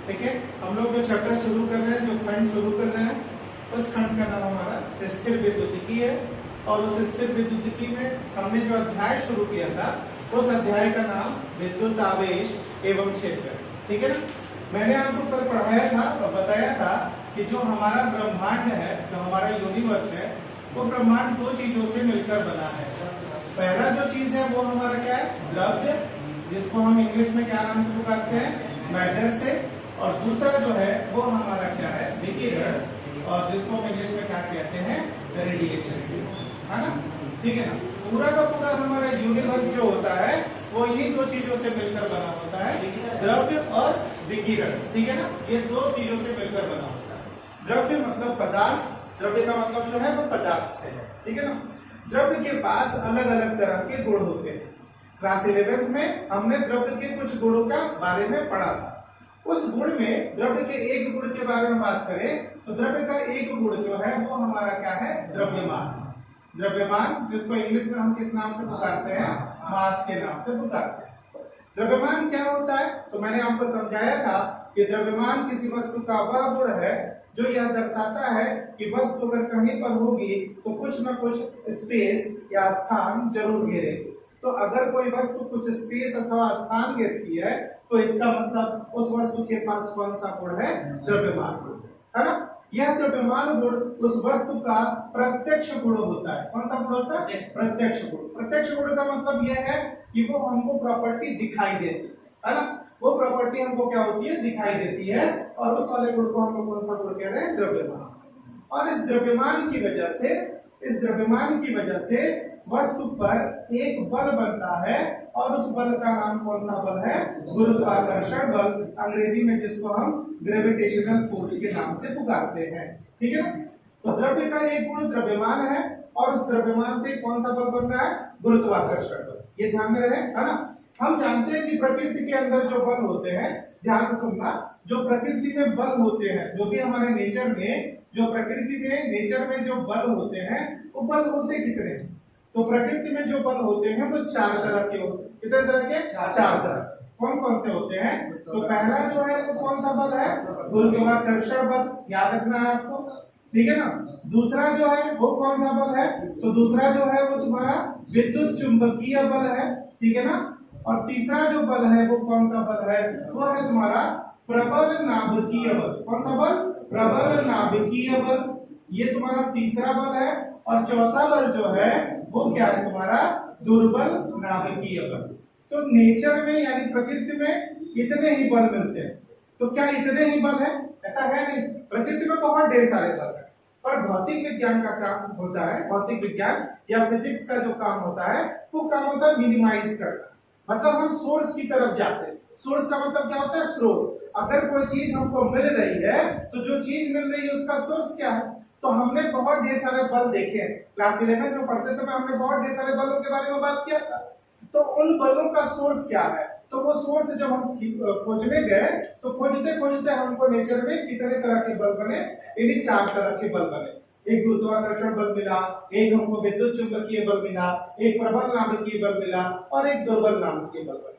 ठीक है। हम लोग जो चैप्टर शुरू कर रहे हैं, जो खंड शुरू कर रहे हैं, उस खंड का नाम हमारा स्थिर विद्युतिकी है। और उस स्थिर विद्युतिकी में हमने जो अध्याय शुरू किया था, उस अध्याय का नाम विद्युत आवेश एवं क्षेत्र, ठीक है ना। मैंने आपको कल पढ़ाया था और बताया था कि जो हमारा ब्रह्मांड है, जो हमारा यूनिवर्स है, वो ब्रह्मांड दो चीजों से मिलकर बना है। पहला जो चीज है वो हमारा क्या है, द्रव्य, जिसको हम इंग्लिश में क्या नाम से पुकारते हैं, मैटर से। और दूसरा जो है वो हमारा क्या है, विकिरण, और जिसको हम इंग्लिश में क्या कहते हैं, रेडिएशन, है ना। ठीक है ना। पूरा का पूरा हमारा यूनिवर्स जो होता है वो इन्हीं दो चीजों से मिलकर बना होता है, द्रव्य और विकिरण, ठीक है ना। ये दो चीजों से मिलकर बना होता है। द्रव्य मतलब पदार्थ, द्रव्य का मतलब जो है वो पदार्थ से है, ठीक है ना। द्रव्य के पास अलग अलग तरह के गुण होते हैं। क्लास 11th में हमने द्रव्य के कुछ गुणों का बारे में पढ़ा था। उस गुण में द्रव्य के एक गुण के बारे में बात करें तो द्रव्य का एक गुण जो है वो हमारा क्या है, द्रव्यमान। द्रव्यमान, जिसको इंग्लिश में हम किस नाम से पुकारते हैं, मास के नाम से पुकारते हैं। द्रव्यमान क्या होता है, तो मैंने आपको समझाया था कि द्रव्यमान किसी वस्तु का वह गुण है जो यह दर्शाता है कि वस्तु अगर कहीं पर होगी तो कुछ न कुछ स्पेस या स्थान जरूर घेरेगी। तो अगर कोई वस्तु कुछ स्पेस अथवा स्थान घेरती है तो इसका मतलब उस वस्तु के पास कौन सा गुण है, द्रव्यमान गुण, है ना। यह द्रव्यमान गुण उस वस्तु का प्रत्यक्ष गुण होता है। कौन सा गुण होता है, प्रत्यक्ष गुण। प्रत्यक्ष गुण का मतलब यह है कि वो हमको प्रॉपर्टी दिखाई देती है ना। वो प्रॉपर्टी हमको क्या होती है, दिखाई देती है। और उस वाले गुण को हम लोग कौन सा गुण कह रहे हैं, द्रव्यमान। और इस द्रव्यमान की वजह से वस्तु पर एक बल बनता है और उस बल का नाम कौन सा बल है, गुरुत्वाकर्षण बल, अंग्रेजी में जिसको हम ग्रेविटेशनल फोर्स के नाम से पुकारते हैं, ठीक है ना। तो द्रव्य का एक गुण द्रव्यमान है और उस द्रव्यमान से कौन सा बल बन रहा है, गुरुत्वाकर्षण बल। ये ध्यान में रहे, है ना। हम जानते हैं कि प्रकृति के अंदर जो बल होते हैं, ध्यान से सुनना, जो प्रकृति में बल होते हैं, जो भी हमारे नेचर में, जो प्रकृति में नेचर में जो बल होते हैं, वो बल होते कितने हैं। तो प्रकृति में जो बल होते हैं वो चार तरह के होते हैं। कितने तरह के, चार तरह। कौन कौन से होते हैं, तो पहला जो है वो कौन सा बल है, गुरुत्वाकर्षण बल, याद रखना है आपको, ठीक है ना। दूसरा जो है वो कौन सा बल है, तो दूसरा जो है वो तुम्हारा विद्युत चुंबकीय बल है, ठीक है ना। और तीसरा जो बल है वो कौन सा बल है, वो है तुम्हारा प्रबल नाभिकीय बल। कौन सा बल, प्रबल नाभिकीय बल, ये तुम्हारा तीसरा बल है। और चौथा बल जो है वो क्या है, तुम्हारा दुर्बल नाभिकीय बल। तो नेचर में यानी प्रकृति में इतने ही बल मिलते हैं। तो क्या इतने ही बल है, ऐसा है नहीं। प्रकृति में बहुत ढेर सारे बल है, पर भौतिक विज्ञान का काम होता है, भौतिक विज्ञान या फिजिक्स का जो काम होता है वो काम होता है मिनिमाइज करना। मतलब हम सोर्स की तरफ जाते हैं। सोर्स का मतलब क्या होता है, स्रोत। अगर कोई चीज हमको मिल रही है तो जो चीज मिल रही है उसका सोर्स क्या है। तो हमने बहुत ढेर सारे बल देखे हैं। क्लास 11 में पढ़ते समय हमने बहुत ढेर सारे बलों के बारे में बात किया था। तो उन बलों का सोर्स क्या है, तो वो सोर्स जब हम खोजने गए तो खोजते खोजते हमको नेचर में कितने तरह के बल बने, इन्हीं चार तरह के बल बने। एक गुरुत्वाकर्षण बल मिला, एक हमको विद्युत चुंबकीय बल मिला, एक प्रबल नाभिकीय बल मिला और एक दुर्बल नाभिकीय बल मिला।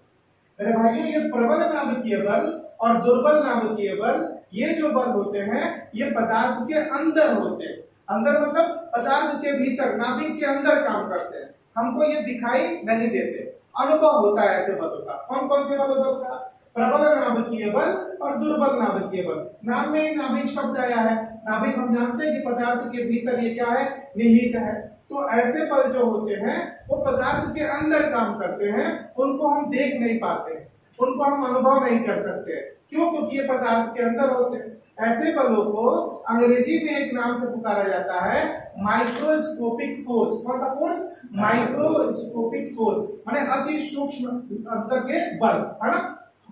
मेरे भाइयों, ये प्रबल नाभिकीय बल और दुर्बल नाभिकीय बल, ये जो बल होते हैं ये पदार्थ के अंदर होते हैं। अंदर मतलब पदार्थ के भीतर, नाभिक के अंदर काम करते हैं। हमको ये दिखाई नहीं देते, अनुभव होता है ऐसे बलों का। कौन कौन से बल का, प्रबल नाभिकीय बल और दुर्बल नाभिकीय बल। नाम में ही नाभिक शब्द आया है। नाभिक हम जानते हैं कि पदार्थ के भीतर ये क्या है, निहित है। तो ऐसे बल जो होते हैं वो पदार्थ के अंदर काम करते हैं, उनको हम देख नहीं पाते, उनको हम अनुभव नहीं कर सकते। क्यों, क्योंकि ये पदार्थ के अंदर होते हैं। ऐसे बलों को अंग्रेजी में एक नाम से पुकारा जाता है, माइक्रोस्कोपिक फोर्स। कौन सा फोर्स, माइक्रोस्कोपिक फोर्स, माने अति सूक्ष्म अंतर के बल, है ना।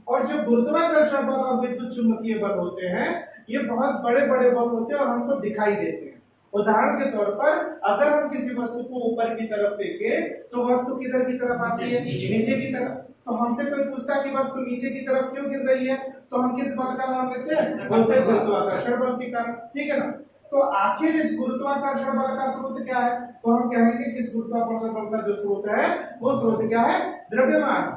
और जो गुरुत्वाकर्षण बल और विद्युत चुंबकीय बल होते हैं ये बहुत बड़े बड़े बल होते हैं और हमको दिखाई देते हैं। उदाहरण के तौर पर अगर हम किसी वस्तु को ऊपर की तरफ फेंके तो वस्तु किधर की तरफ आती है, नीचे की तरफ। तो हमसे कोई पूछता है कि वस्तु नीचे की तरफ क्यों गिर रही है, तो हम किस बल का नाम लेते हैं, बोलते हैं गुरुत्वाकर्षण बल के कारण, ठीक है ना। तो आखिर इस गुरुत्वाकर्षण बल का स्रोत क्या है, तो हम कहेंगे कि इस गुरुत्वाकर्षण बल का जो स्रोत है वो स्रोत क्या है, द्रव्यमान।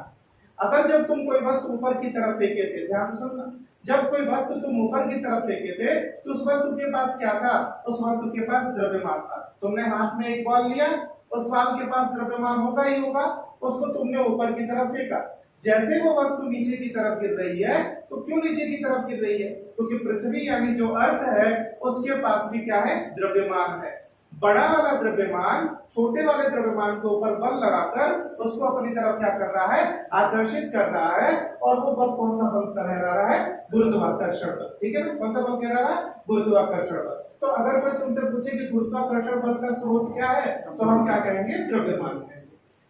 अगर जब तुम कोई वस्तु ऊपर की तरफ फेंके थे, ध्यान से सुनना, जब कोई वस्तु तुम ऊपर की तरफ फेंके थे तो उस वस्तु के पास क्या था? उस वस्तु के पास द्रव्यमान था। तुमने हाथ में एक बॉल लिया, उस बॉल के पास द्रव्यमान होगा ही होगा, उसको तुमने ऊपर की तरफ फेंका। जैसे वो वस्तु नीचे की तरफ गिर रही है, तो क्यों नीचे की तरफ गिर रही है? क्योंकि पृथ्वी यानी जो अर्थ है उसके पास भी क्या है? द्रव्यमान है। बड़ा वाला द्रव्यमान छोटे वाले द्रव्यमान के ऊपर बल लगाकर उसको अपनी तरफ क्या कर रहा है? आकर्षित कर रहा है। और वो बल कौन सा बल कह रहा है? गुरुत्वाकर्षण बल। ठीक है ना? कौन सा बल कह रहा है? गुरुत्वाकर्षण बल। तो अगर कोई तुमसे पूछे कि गुरुत्वाकर्षण बल का स्रोत क्या है, तो हम क्या कहेंगे? द्रव्यमान कहेंगे।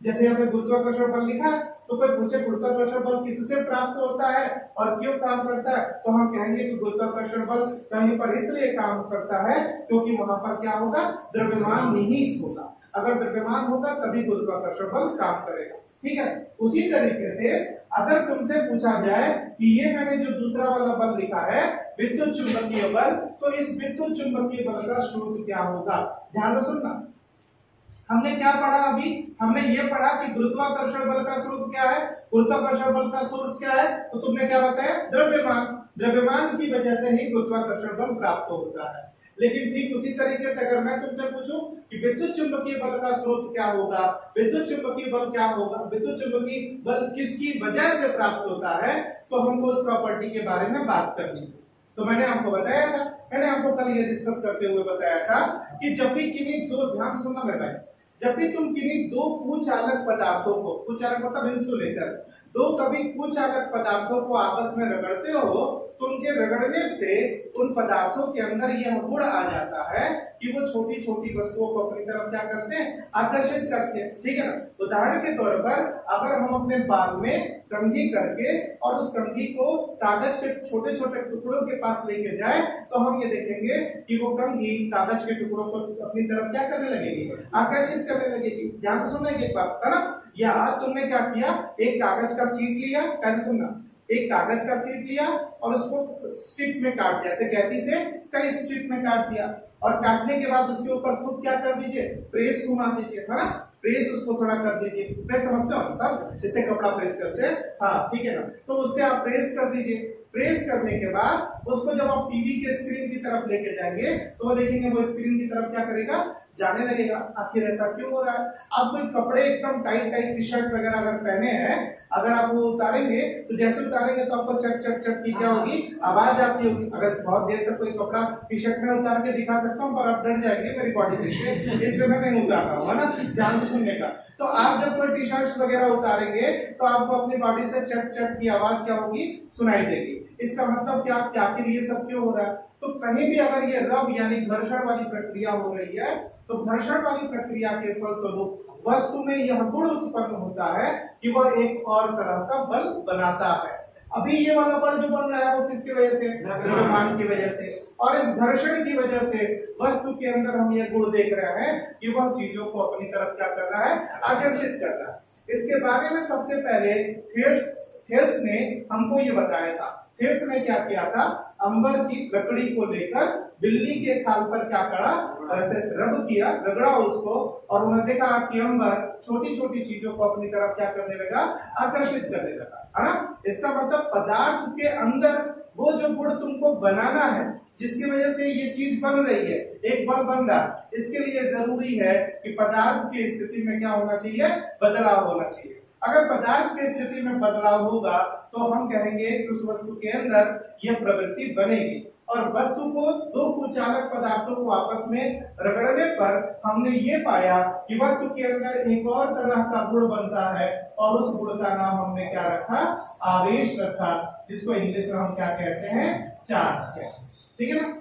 जैसे यहाँ पे गुरुत्वाकर्षण बल लिखा है, तो कोई पूछे गुरुत्वाकर्षण बल किससे प्राप्त होता है और क्यों काम करता है, तो हम कहेंगे कि गुरुत्वाकर्षण बल कहीं पर इसलिए काम करता है क्योंकि वहां पर क्या होगा? द्रव्यमान निहित होगा। अगर द्रव्यमान होगा तभी गुरुत्वाकर्षण बल काम करेगा। ठीक है? उसी तरीके से अगर तुमसे पूछा जाए कि ये मैंने जो दूसरा वाला बल लिखा है विद्युत चुंबकीय बल, तो इस विद्युत चुंबकीय बल का स्रोत क्या होगा? ध्यान से सुनना। हमने क्या पढ़ा अभी? हमने ये पढ़ा कि गुरुत्वाकर्षण बल का स्रोत क्या है? गुरुत्वाकर्षण बल का सोर्स क्या है? तो तुमने क्या बताया? द्रव्यमान। द्रव्यमान की वजह से ही गुरुत्वाकर्षण बल प्राप्त होता है। लेकिन ठीक उसी तरीके से अगर मैं तुमसे पूछूं कि विद्युत चुंबकीय बल का स्रोत क्या होगा, विद्युत चुंबकीय बल क्या होगा, विद्युत चुंबकीय बल किसकी वजह से प्राप्त होता है, तो हमको उस प्रॉपर्टी के बारे में बात करनी है। तो मैंने आपको बताया था, मैंने आपको कल ये डिस्कस करते हुए बताया था कि जब भी किन्हीं दो, ध्यान से सुनना मेरे भाई, जब भी तुम किन्हीं दो कुचालक पदार्थों को, कुचालक मतलब इंसुलेटर, दो कभी कुचालक पदार्थों को आपस में रगड़ते हो, तो उनके रगड़ने से उन पदार्थों के अंदर यह गुण आ जाता है कि वो छोटी छोटी वस्तुओं को अपनी तरफ क्या करते हैं? आकर्षित करते हैं। ठीक है ना? उदाहरण के तौर पर अगर हम अपने बाल में कंघी करके और उस कंघी को कागज के छोटे छोटे टुकड़ों के पास लेके जाए, तो हम ये देखेंगे कि वो कंघी कागज के टुकड़ों को अपनी तरफ क्या करने लगेगी? आकर्षित करने लगेगी। ध्यान से सुनना एक बात, है ना? या तुमने क्या किया? एक कागज का शीट लिया, पहले सुनना, एक कागज का शीट लिया और उसको स्ट्रिप में काट दिया, ऐसे कैंची से कई स्ट्रिप में काट दिया, और काटने के बाद उसके ऊपर खुद क्या कर दीजिए? प्रेस घुमा दीजिए, है ना? प्रेस उसको थोड़ा कर दीजिए। प्रेस समझते हो सब? जिससे कपड़ा प्रेस करते हैं, हाँ ठीक है ना? तो उससे आप प्रेस कर दीजिए। प्रेस करने के बाद उसको जब आप टीवी के स्क्रीन की तरफ लेके जाएंगे, तो वो देखेंगे वो स्क्रीन की तरफ क्या करेगा? जाने लगेगा। आखिर ऐसा क्यों हो रहा है? आप कोई कपड़े एकदम टाइट टाइट टी शर्ट वगैरह अगर पहने हैं, अगर आप वो उतारेंगे तो जैसे उतारेंगे तो आपको चट चट चट की क्या होगी? आवाज आती होगी। अगर बहुत देर तक कोई कपड़ा टी शर्ट में उतार के दिखा सकता हूँ, पर आप डर जाएंगे मेरी बॉडी देख के, इसलिए मैं नहीं उतार रहा हूँ, है ना? ध्यान से सुनने का। तो आप जब कोई टी शर्ट्स वगैरह उतारेंगे तो आपको अपनी बॉडी से चट चट की आवाज क्या होगी? सुनाई देगी। इसका मतलब क्या? आखिर ये सब क्यों हो रहा है? तो कहीं भी अगर ये रब यानी घर्षण वाली प्रक्रिया हो रही है, तो घर्षण वाली प्रक्रिया के फलस्वरूप वस्तु में यह गुण उत्पन्न होता है कि वह एक और तरह का बल बनाता है। अभी ये वाला बल जो बन रहा है वो किसकी वजह से? द्रव्यमान की वजह से। और इस घर्षण की वजह से वस्तु के अंदर हम ये गुण देख रहे हैं कि वह चीजों को अपनी तरफ क्या कर रहा है? आकर्षित कर रहा है। इसके बारे में सबसे पहले थेल्स ने हमको ये बताया था। थेल्स ने क्या किया था? अंबर की लकड़ी को लेकर बिल्ली के खाल पर क्या करा? ऐसे रब किया, रगड़ा उसको, और उन्होंने देखा कि अंबर छोटी छोटी चीजों को अपनी तरफ क्या करने लगा? आकर्षित करने लगा, है ना? इसका मतलब पदार्थ के अंदर वो जो गुण तुमको बनाना है, जिसकी वजह से ये चीज बन रही है, एक बल बन रहा है, इसके लिए जरूरी है कि पदार्थ की स्थिति में क्या होना चाहिए? बदलाव होना चाहिए। अगर पदार्थ की स्थिति में बदलाव होगा तो हम कहेंगे कि उस वस्तु के अंदर यह प्रवृत्ति बनेगी। और वस्तु को दो कुचालक पदार्थों को आपस में रगड़ने पर हमने ये पाया कि वस्तु के अंदर एक और तरह का गुण बनता है, और उस गुण का नाम हमने क्या रखा? आवेश रखा, जिसको इंग्लिश में हम क्या कहते हैं? चार्ज कहते हैं। ठीक है ना?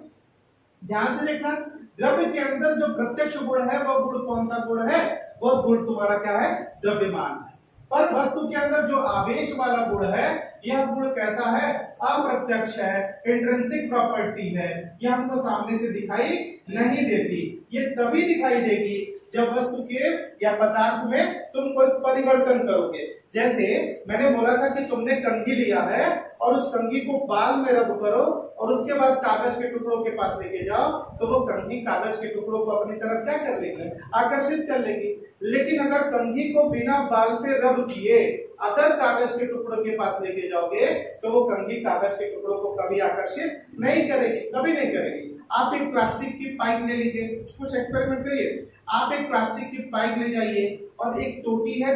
ध्यान से देखना, द्रव्य के अंदर जो प्रत्यक्ष गुण है वह गुण कौन सा गुण है? वह गुण तुम्हारा क्या है? द्रव्यमान है। पर वस्तु के अंदर जो आवेश वाला गुण है, यह गुण कैसा है? अप्रत्यक्ष है, इंट्रिंसिक प्रॉपर्टी है। यह हमको सामने से दिखाई नहीं देती। ये तभी दिखाई देगी जब वस्तु के या पदार्थ में तुम कोई परिवर्तन करोगे। जैसे मैंने बोला था कि तुमने कंघी लिया है और उस कंघी को बाल में रब करो और उसके बाद कागज के टुकड़ों के पास लेके जाओ, तो वो कंघी कागज के टुकड़ों को अपनी तरफ क्या कर लेगी? आकर्षित कर लेगी। लेकिन अगर कंघी को बिना बाल पे रब किए अगर कागज के टुकड़ों के पास लेके जाओगे तो वो कंघी कागज के टुकड़ों को कभी आकर्षित नहीं करेगी, कभी नहीं करेगी। आप एक प्लास्टिक की पाइप ले लीजिए, कुछ एक्सपेरिमेंट करिए। आप एक प्लास्टिक की पाइप ले जाइए और एक टोटी है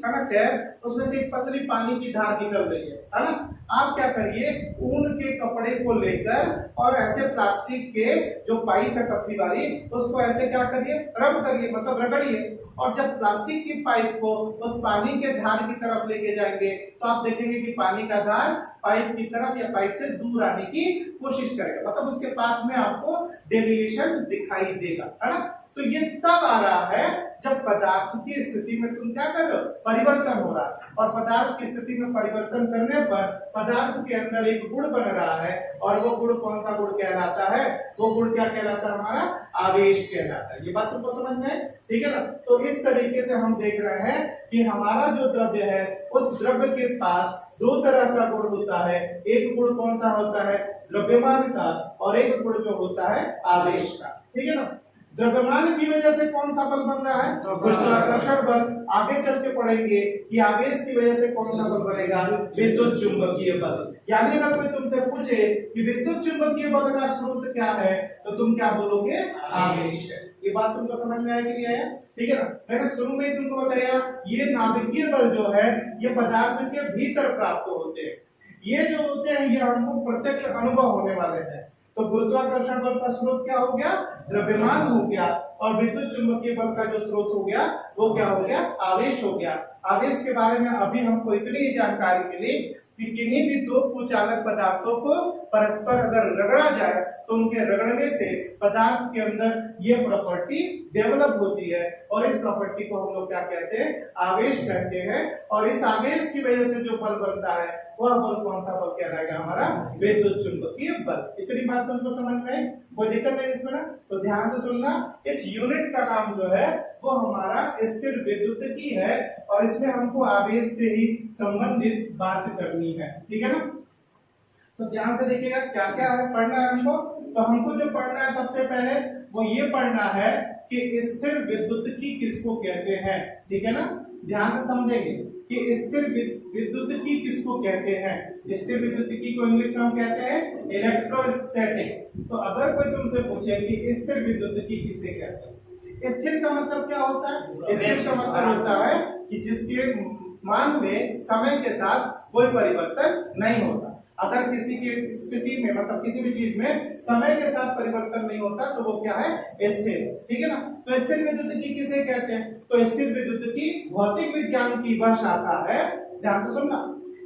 ना टैप, उसमें से एक पतली पानी की धार निकल रही है ना। आप क्या करिए, ऊन के कपड़े को लेकर और ऐसे प्लास्टिक के जो पाइप है पतली वाली, उसको ऐसे क्या करिए, रब करिए, मतलब रगड़िए। और जब प्लास्टिक की पाइप को उस पानी के धार की तरफ लेके जाएंगे तो आप देखेंगे कि पानी का धार पाइप की तरफ या पाइप से दूर आने की कोशिश करेगा, मतलब उसके पास में आपको डेविएशन दिखाई देगा, है ना। तो ये तब आ रहा है जब पदार्थ की स्थिति में तुम क्या कर रहे हो, परिवर्तन हो रहा है। और पदार्थ की स्थिति में परिवर्तन करने पर पदार्थ के अंदर एक गुण बन रहा है, और वो गुण कौन सा गुण कहलाता है, वो गुण क्या कहलाता है, हमारा आवेश कहलाता है। ये बात तुमको समझ में है, ठीक है ना। तो इस तरीके से हम देख रहे हैं कि हमारा जो द्रव्य है उस द्रव्य के पास दो तरह का गुण होता है। एक गुण कौन सा होता है, द्रव्यमान का, और एक गुण जो होता है आवेश का, ठीक है ना। द्रव्यमान की वजह से कौन सा बल बन रहा है, गुरुत्वाकर्षण बल। आगे चल के पढ़ेंगे कि आवेश की वजह से कौन सा बल बनेगा, विद्युत चुंबकीय बल। यानी अगर कोई तुमसे पूछे कि विद्युत चुंबकीय बल का स्रोत क्या है, तो तुम क्या बोलोगे, आवेश है। ये बात तुमको समझ में आया कि नहीं आया, ठीक है ना। मैंने शुरू में ही तुमको बताया, ये नाभिकीय बल जो है ये पदार्थ के भीतर प्राप्त होते हैं। ये जो होते हैं ये हमको प्रत्यक्ष अनुभव होने वाले हैं। तो गुरुत्वाकर्षण बल का स्रोत क्या हो गया, द्रव्यमान हो गया, और विद्युत चुंबकीय बल का जो स्रोत हो गया वो क्या हो गया, आवेश हो गया। आवेश के बारे में अभी हमको इतनी ही जानकारी मिली कि किन्हीं भी दो कुचालक पदार्थों को परस्पर अगर रगड़ा जाए तो उनके रगड़ने से पदार्थ के अंदर ये प्रॉपर्टी डेवलप होती है, और इस प्रॉपर्टी को हम लोग क्या कहते हैं, आवेश कहते हैं। और इस आवेश की वजह से जो बल बनता है वह बल कौन सा बल कहलाएगा, हमारा विद्युत चुंबकीय बल। इतनी बात तुमको समझ में आई, कोई दिक्कत नहीं इसमें ना। तो ध्यान से सुनना, इस यूनिट का नाम जो है वो हमारा स्थिर विद्युतिकी है, और इसमें हमको आवेश से ही संबंधित बात करनी है, ठीक है ना। तो ध्यान से देखिएगा क्या क्या है पढ़ना है हमको। तो हमको जो पढ़ना है सबसे पहले वो ये पढ़ना है कि स्थिर विद्युतिकी किसको कहते हैं, ठीक है ना। ध्यान से समझेंगे कि स्थिर विद्युतिकी किसको कहते हैं। स्थिर विद्युतिकी को इंग्लिश में हम कहते हैं इलेक्ट्रोस्टैटिक। तो अगर कोई तुमसे पूछे कि स्थिर विद्युतिकी किसे कहते हैं, स्थिर का मतलब क्या होता है, स्थिर का मतलब होता है कि जिसके मान में समय के साथ कोई परिवर्तन नहीं होता। अगर किसी की स्थिति में, मतलब किसी भी चीज में समय के साथ परिवर्तन नहीं होता तो वो क्या है, स्थिर, ठीक है ना। तो स्थिर विद्युतिकी किसे कहते हैं, तो स्थिर विद्युतिकी भौतिक विज्ञान की वह शाखा है, ध्यान से सुनना,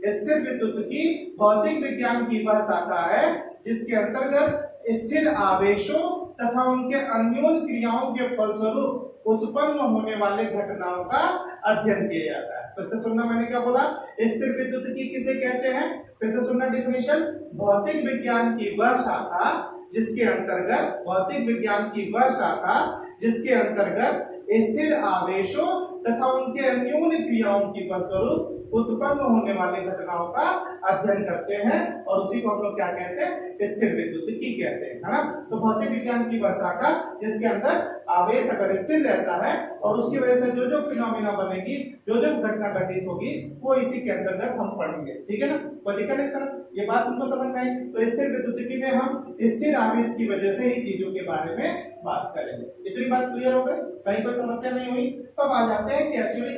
स्थिर विद्युतिकी भौतिक विज्ञान की वह शाखा है जिसके अंतर्गत स्थिर आवेशों तथा उनके अन्योन्य क्रियाओं के फलस्वरूप उत्पन्न होने वाले घटनाओं का अध्ययन किया जाता है। फिर से सुनना, मैंने क्या बोला, स्थिर विद्युतिकी किसे कहते हैं, फिर से सुनना डिफिनेशन, भौतिक विज्ञान की वह शाखा जिसके अंतर्गत, भौतिक विज्ञान की वह शाखा जिसके अंतर्गत स्थिर आवेशों तथा उनके अन्योन्य क्रियाओं की फलस्वरूप उत्पन्न होने वाले घटनाओं का अध्ययन करते हैं, और उसी को हम लोग क्या कहते हैं, स्थिर विद्युतिकी कहते हैं, है ना। तो भौतिक विज्ञान की वह शाखा जिसके अंदर आवेश अगर स्थिर रहता है और उसकी वजह से जो जो फिनोमिना बनेगी, जो जो घटना घटित होगी, वो इसी के अंतर्गत हम पढ़ेंगे, ठीक है ना। कोई दिक्कत नहीं सर, ये बात तुमको समझ में आई। तो स्थिर विद्युतिकी में हम स्थिर आवेश की वजह से ही चीजों के बारे में बात करेंगे। इतनी बात क्लियर हो गई, कहीं कोई समस्या नहीं हुई। तो अब आ जाते हैं कि एक्चुअली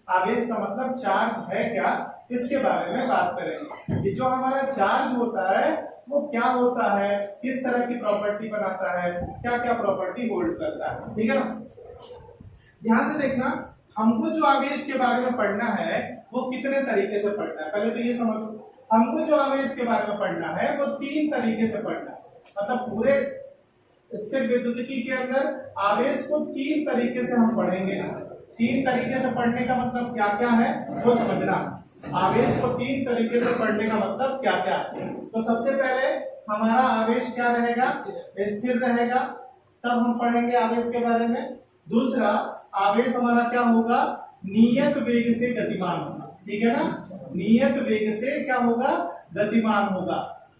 आवेश का मतलब चार्ज है क्या, इसके बारे में बात करेंगे। कि जो हमारा चार्ज होता है वो क्या होता है, किस तरह की प्रॉपर्टी बनाता है, क्या क्या प्रॉपर्टी होल्ड करता है, ठीक है ना। ध्यान से देखना, हमको जो आवेश के बारे में पढ़ना है वो कितने तरीके से पढ़ना है, पहले तो ये समझ लो। हमको जो आवेश के बारे में पढ़ना है वो 3 तरीके से पढ़ना है। मतलब पूरे स्थिर विद्युतिकी के अंदर आवेश को 3 तरीके से हम पढ़ेंगे। 3 तरीके से पढ़ने का मतलब क्या क्या है वो समझना। आवेश को 3 तरीके से पढ़ने का मतलब क्या क्या है। तो सबसे पहले हमारा आवेश क्या रहेगा, स्थिर रहेगा, तब हम पढ़ेंगे आवेश के बारे में। दूसरा, आवेश हमारा क्या होगा, नियत वेग से गतिमान होगा, ठीक है ना। नियत वेग से क्या होगा, गतिमान होगा,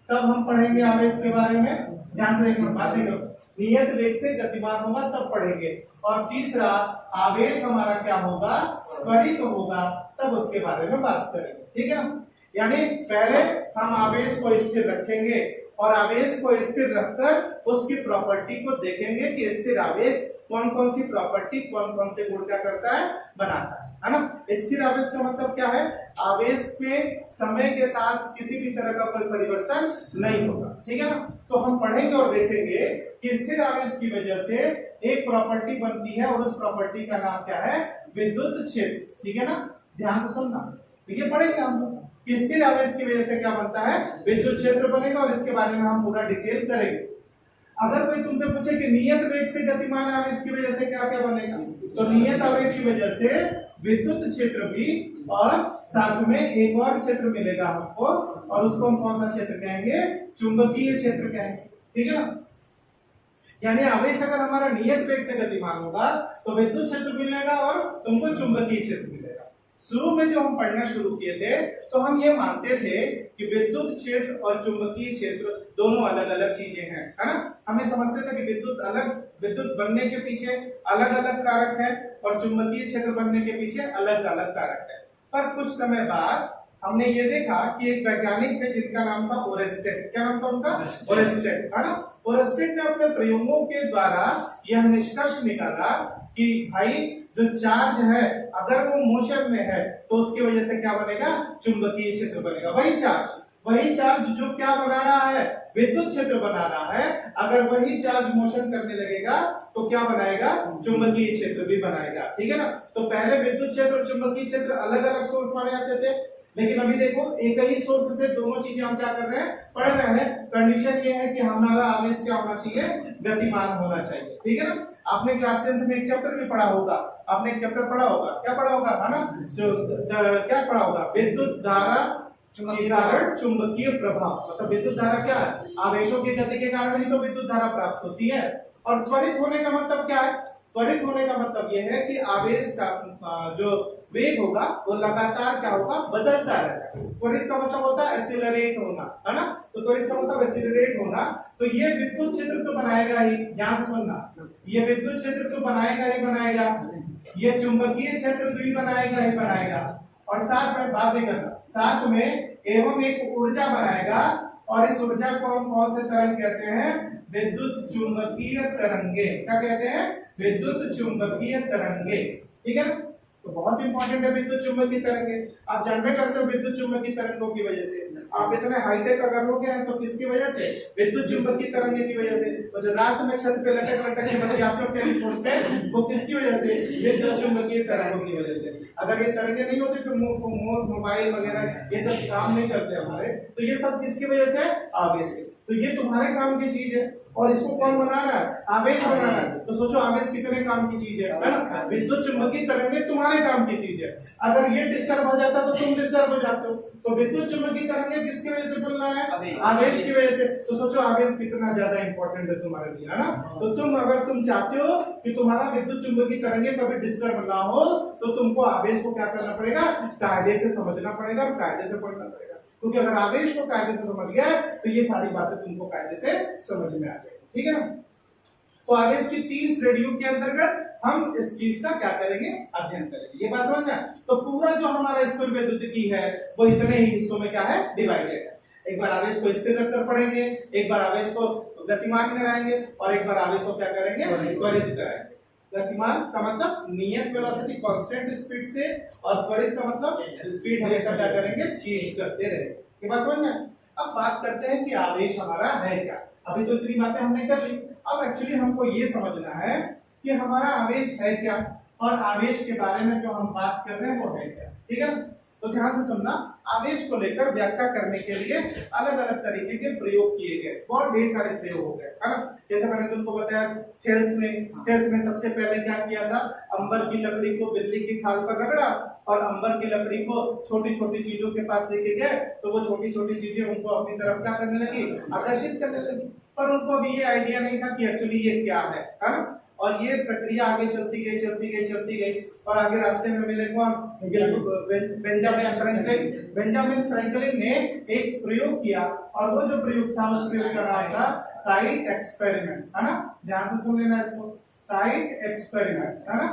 तब हम पढ़ेंगे आवेश के बारे में। ध्यान से देखना, बात देखो, नियत वेग से गतिमान होगा तब पढ़ेंगे। और तीसरा आवेश हमारा क्या होगा, त्वरित होगा, तब उसके बारे में बात करेंगे। ठीक है ना, यानी पहले हम आवेश को स्थिर रखेंगे और आवेश को स्थिर रखकर उसकी प्रॉपर्टी को देखेंगे कि स्थिर आवेश कौन कौन सी प्रॉपर्टी, कौन कौन से गुण क्या करता है, बनाता है ना। स्थिर आवेश का मतलब क्या है, आवेश में समय के साथ किसी भी तरह का कोई परिवर्तन नहीं होगा। ठीक है ना, तो हम पढ़ेंगे और देखेंगे कि स्थिर आवेश की वजह से एक प्रॉपर्टी बनती है और उस प्रॉपर्टी का नाम क्या है, विद्युत क्षेत्र। ठीक है ना, ध्यान से सुनना, तो ये पढ़ेंगे हम लोग कि स्थिर आवेश की वजह से क्या बनता है, विद्युत क्षेत्र बनेगा, और इसके बारे में हम पूरा डिटेल करेंगे। अगर कोई तुमसे पूछे कि नियत वेग से गतिमान आवेश की वजह से क्या क्या बनेगा, तो नियत आवेश की वजह से विद्युत क्षेत्र भी, और साथ में एक और क्षेत्र मिलेगा हमको, और उसको हम कौन सा क्षेत्र कहेंगे, चुंबकीय क्षेत्र कहेंगे। ठीक है ना, यानी आवेश अगर हमारा नियत वेग से गतिमान होगा तो विद्युत क्षेत्र मिलेगा और तुमको चुंबकीय क्षेत्र मिलेगा। शुरू में जो हम पढ़ना शुरू किए थे तो हम ये मानते थे कि विद्युत क्षेत्र और चुंबकीय क्षेत्र दोनों अलग अलग चीजें हैं, है ना। हमें समझते थे कि विद्युत बनने के पीछे अलग अलग कारक है और चुंबकीय क्षेत्र बनने के पीछे अलग अलग कारक है। पर कुछ समय बाद हमने ये देखा कि एक वैज्ञानिक थे जिनका नाम था ओरेस्टेड। क्या नाम था उनका, ओरेस्टेड, है ना। ओरेस्टेड ने अपने प्रयोगों के द्वारा यह निष्कर्ष निकाला कि भाई जो चार्ज है अगर वो मोशन में है तो उसकी वजह से क्या बनेगा, चुंबकीय क्षेत्र बनेगा। वही चार्ज जो क्या बना रहा है, विद्युत क्षेत्र बना रहा है, अगर वही चार्ज मोशन करने लगेगा तो क्या बनाएगा, चुंबकीय क्षेत्र भी बनाएगा। ठीक है ना, तो पहले विद्युत क्षेत्र और चुंबकीय क्षेत्र अलग अलग सोर्स माने जाते थे, लेकिन अभी देखो एक ही सोर्स से दोनों चीजें हम क्या कर रहे हैं, पढ़ रहे हैं। कंडीशन ये है कि हमारा आवेश क्या होना चाहिए, गतिमान होना चाहिए। ठीक है ना, आपने क्लास 10 में एक चैप्टर भी पढ़ा होगा, आपने एक चैप्टर पढ़ा होगा, क्या पढ़ा होगा, है ना, जो क्या पढ़ा होगा, विद्युत धारा के कारण चुंबकीय प्रभाव। मतलब विद्युत धारा क्या है, आवेशों की गति के कारण ही तो विद्युत धारा प्राप्त होती है। और त्वरित होने का मतलब क्या है, त्वरित होने का मतलब यह है कि आवेश का जो वेग होगा वो लगातार क्या होगा, बदलता रहेगा। त्वरित का मतलब होता है एक्सीलरेट होना, है ना, तो त्वरित का मतलब एक्सीलरेट होना। तो ये विद्युत क्षेत्र तो बनाएगा ही, ध्यान से सुनना, ये विद्युत क्षेत्र तो बनाएगा ही बनाएगा, ये चुंबकीय क्षेत्र भी बनाएगा ही बनाएगा, और साथ में बात करना, साथ में एवं एक ऊर्जा बनाएगा, और इस ऊर्जा को हम कौन से तरंग कहते हैं, विद्युत चुंबकीय तरंगे। क्या कहते हैं, विद्युत चुंबकीय तरंगे। ठीक है, तो बहुत इंपॉर्टेंट है विद्युत चुंबकीय तरंगे। आप जानते करते हो विद्युत चुंबकीय तरंगों की वजह से आप इतने हाईटेक अगर हो गए हैं तो किसकी वजह से, विद्युत चुंबकीय तरंगे की वजह से। तो जो रात में छत पे लटक लटक के बच्चे आप लोग टेलीफोन पे, वो किसकी वजह से, विद्युत चुंबकीय तरंगों की वजह से। अगर ये तरंगे नहीं होती तो मोबाइल वगैरह ये सब काम नहीं करते हमारे, तो ये सब किसकी वजह से, आवेश की। तो ये तुम्हारे काम की चीज है, और इसको कौन बना रहा है, आवेश बना रहा है। तो सोचो आवेश कितने काम की चीज है ना, विद्युत चुंबकीय तरंगे तुम्हारे काम की चीज है। अगर ये डिस्टर्ब हो जाता तो तुम डिस्टर्ब हो जाते हो। तो विद्युत चुंबकीय तरंगे किसकी वजह से बन रहा है, आवेश की वजह से। तो सोचो आवेश कितना ज्यादा इंपॉर्टेंट है तुम्हारे लिए, है ना। तो तुम चाहते हो कि तुम्हारा विद्युत चुंबकीय तरंगे कभी डिस्टर्ब ना हो, तो तुमको आवेश को क्या करना पड़ेगा, कायदे से समझना पड़ेगा और कायदे से पढ़ना पड़ेगा। क्योंकि अगर आवेश को कायदे से समझ गया तो ये सारी बातें तुमको कायदे से समझ में आ जाएगी। ठीक है ना, तो आवेश की 3 श्रेणियों के अंतर्गत हम इस चीज का क्या करेंगे, अध्ययन करेंगे। ये बात समझ में। तो पूरा जो हमारा स्कूल विद्युतिकी है वो इतने ही हिस्सों में क्या है, डिवाइडेड है। एक बार आवेश को स्थिर रखकर पढ़ेंगे, एक बार आवेश को गतिमान कराएंगे, और एक बार आवेश को क्या करेंगे, त्वरित कराएंगे। गतिमान का मतलब नियत वेलोसिटी कांस्टेंट स्पीड से, और त्वरित का मतलब स्पीड हमेशा क्या करेंगे, चेंज करते रहेंगे। ये बात समझ में। अब बात करते हैं कि आवेश हमारा है क्या। अभी तो इतनी बातें हमने कर ली, अब एक्चुअली हमको ये समझना है कि हमारा आवेश है क्या, और आवेश के बारे में जो हम बात कर रहे हैं वो है क्या। ठीक है, तो ध्यान से सुनना। आवेश को लेकर व्याख्या करने के लिए अलग अलग तरीके के प्रयोग किए गए, बहुत ढेर सारे प्रयोग हो गए, है ना। जैसे मैंने तुमको बताया थेल्स ने सबसे पहले क्या किया था, अंबर की लकड़ी को बिल्ली की खाल पर रगड़ा, और अंबर की लकड़ी को छोटी छोटी चीजों के पास लेके गए, तो वो छोटी छोटी चीजें उनको अपनी तरफ क्या करने लगी, आकर्षित करने लगी। पर उनको अभी ये आइडिया नहीं था कि एक्चुअली ये क्या है ना। और ये प्रक्रिया आगे चलती गई, और आगे रास्ते में मिले कौन, बेंजामिन फ्रैंकलिन ने एक प्रयोग किया, और वो जो प्रयोग था उस प्रयोग का नाम था काइट एक्सपेरिमेंट, है ना, ध्यान से सुन लेना इसको, काइट एक्सपेरिमेंट, है ना,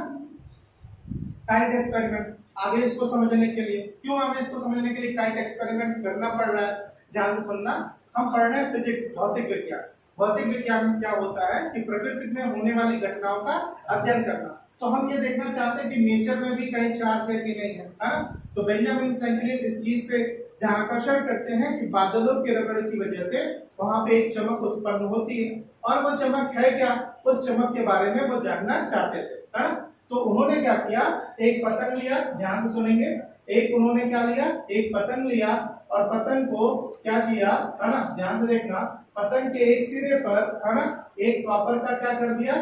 काइट एक्सपेरिमेंट। आगे इसको समझने के लिए, क्यों हमें इसको समझने के लिए काइट एक्सपेरिमेंट करना पड़ रहा है, ध्यान से सुनना। हम पढ़ रहे हैं फिजिक्स, भौतिक विज्ञान। भौतिक विज्ञान में क्या होता है कि प्रकृति में होने वाली घटनाओं का अध्ययन करना। तो हम ये देखना चाहते हैं कि नेचर में भी कहीं चार्ज है कि नहीं है, ना? तो बेंजामिन फ्रैंकलिन इस चीज पे ध्यान आकर्षण करते हैं कि बादलों के रगड़ की वजह से वहां पे एक चमक उत्पन्न होती है, और वो चमक है क्या, उस चमक के बारे में वो जानना चाहते थे, है ना? तो उन्होंने क्या किया, एक पतंग लिया, ध्यान से सुनेंगे, एक उन्होंने क्या लिया, एक पतंग लिया, और पतंग को क्या किया, है ना, ध्यान से देखना, पतंग के एक सिरे पर, है ना, एक कॉपर का क्या कर दिया,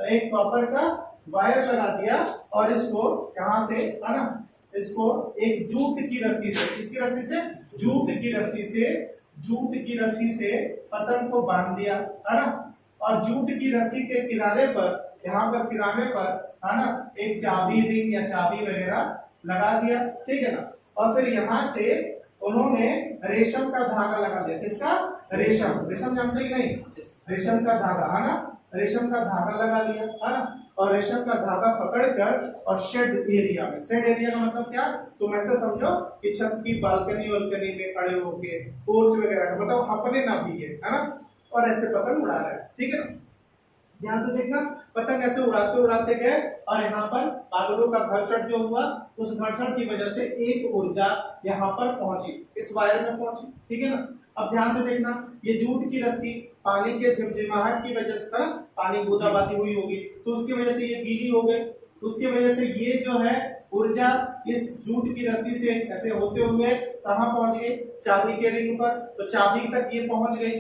एक कॉपर का वायर लगा दिया, और इसको यहाँ से, है ना, इसको एक जूट की रस्सी से, किसकी रस्सी से, जूट की रस्सी से, जूट की रस्सी से पतंग को बांध दिया, है ना, और जूट की रस्सी के किनारे पर, यहाँ पर किनारे पर, है ना, एक चाबी रिंग या चाबी वगैरह लगा दिया, ठीक है ना। और फिर यहाँ से उन्होंने रेशम का धागा लगा दिया, किसका, रेशम, रेशम जानते ही नहीं, रेशम का धागा, है ना, रेशम का धागा लगा लिया, है ना, और रेशम का धागा पकड़कर और शेड एरिया में, शेड एरिया का मतलब क्या, तुम ऐसे समझो कि छत की बालकनी वालकनी में खड़े होके पोर्च वगैरह, मतलब अपने ना भीगे, है ना, और ऐसे पतंग उड़ा रहे हैं, ठीक है ना। ध्यान से देखना, पतंग ऐसे उड़ाते उड़ाते गए, और यहाँ पर बादलों का घर्षण जो हुआ, उस घर्षण की वजह से एक ऊर्जा यहाँ पर पहुंची, इस वायर में पहुंची, ठीक है ना। अब ध्यान से देखना, ये जूट की रस्सी पानी के झमझमाहट की वजह से, ना, पानी बूंदाबांदी हुई होगी तो उसकी वजह से ये गीली हो गई, उसकी वजह से ये जो है ऊर्जा इस जूट की रस्सी से ऐसे होते हुए कहां पहुंच गई, चाबी के रिंग पर, तो चाबी तक ये पहुंच गई,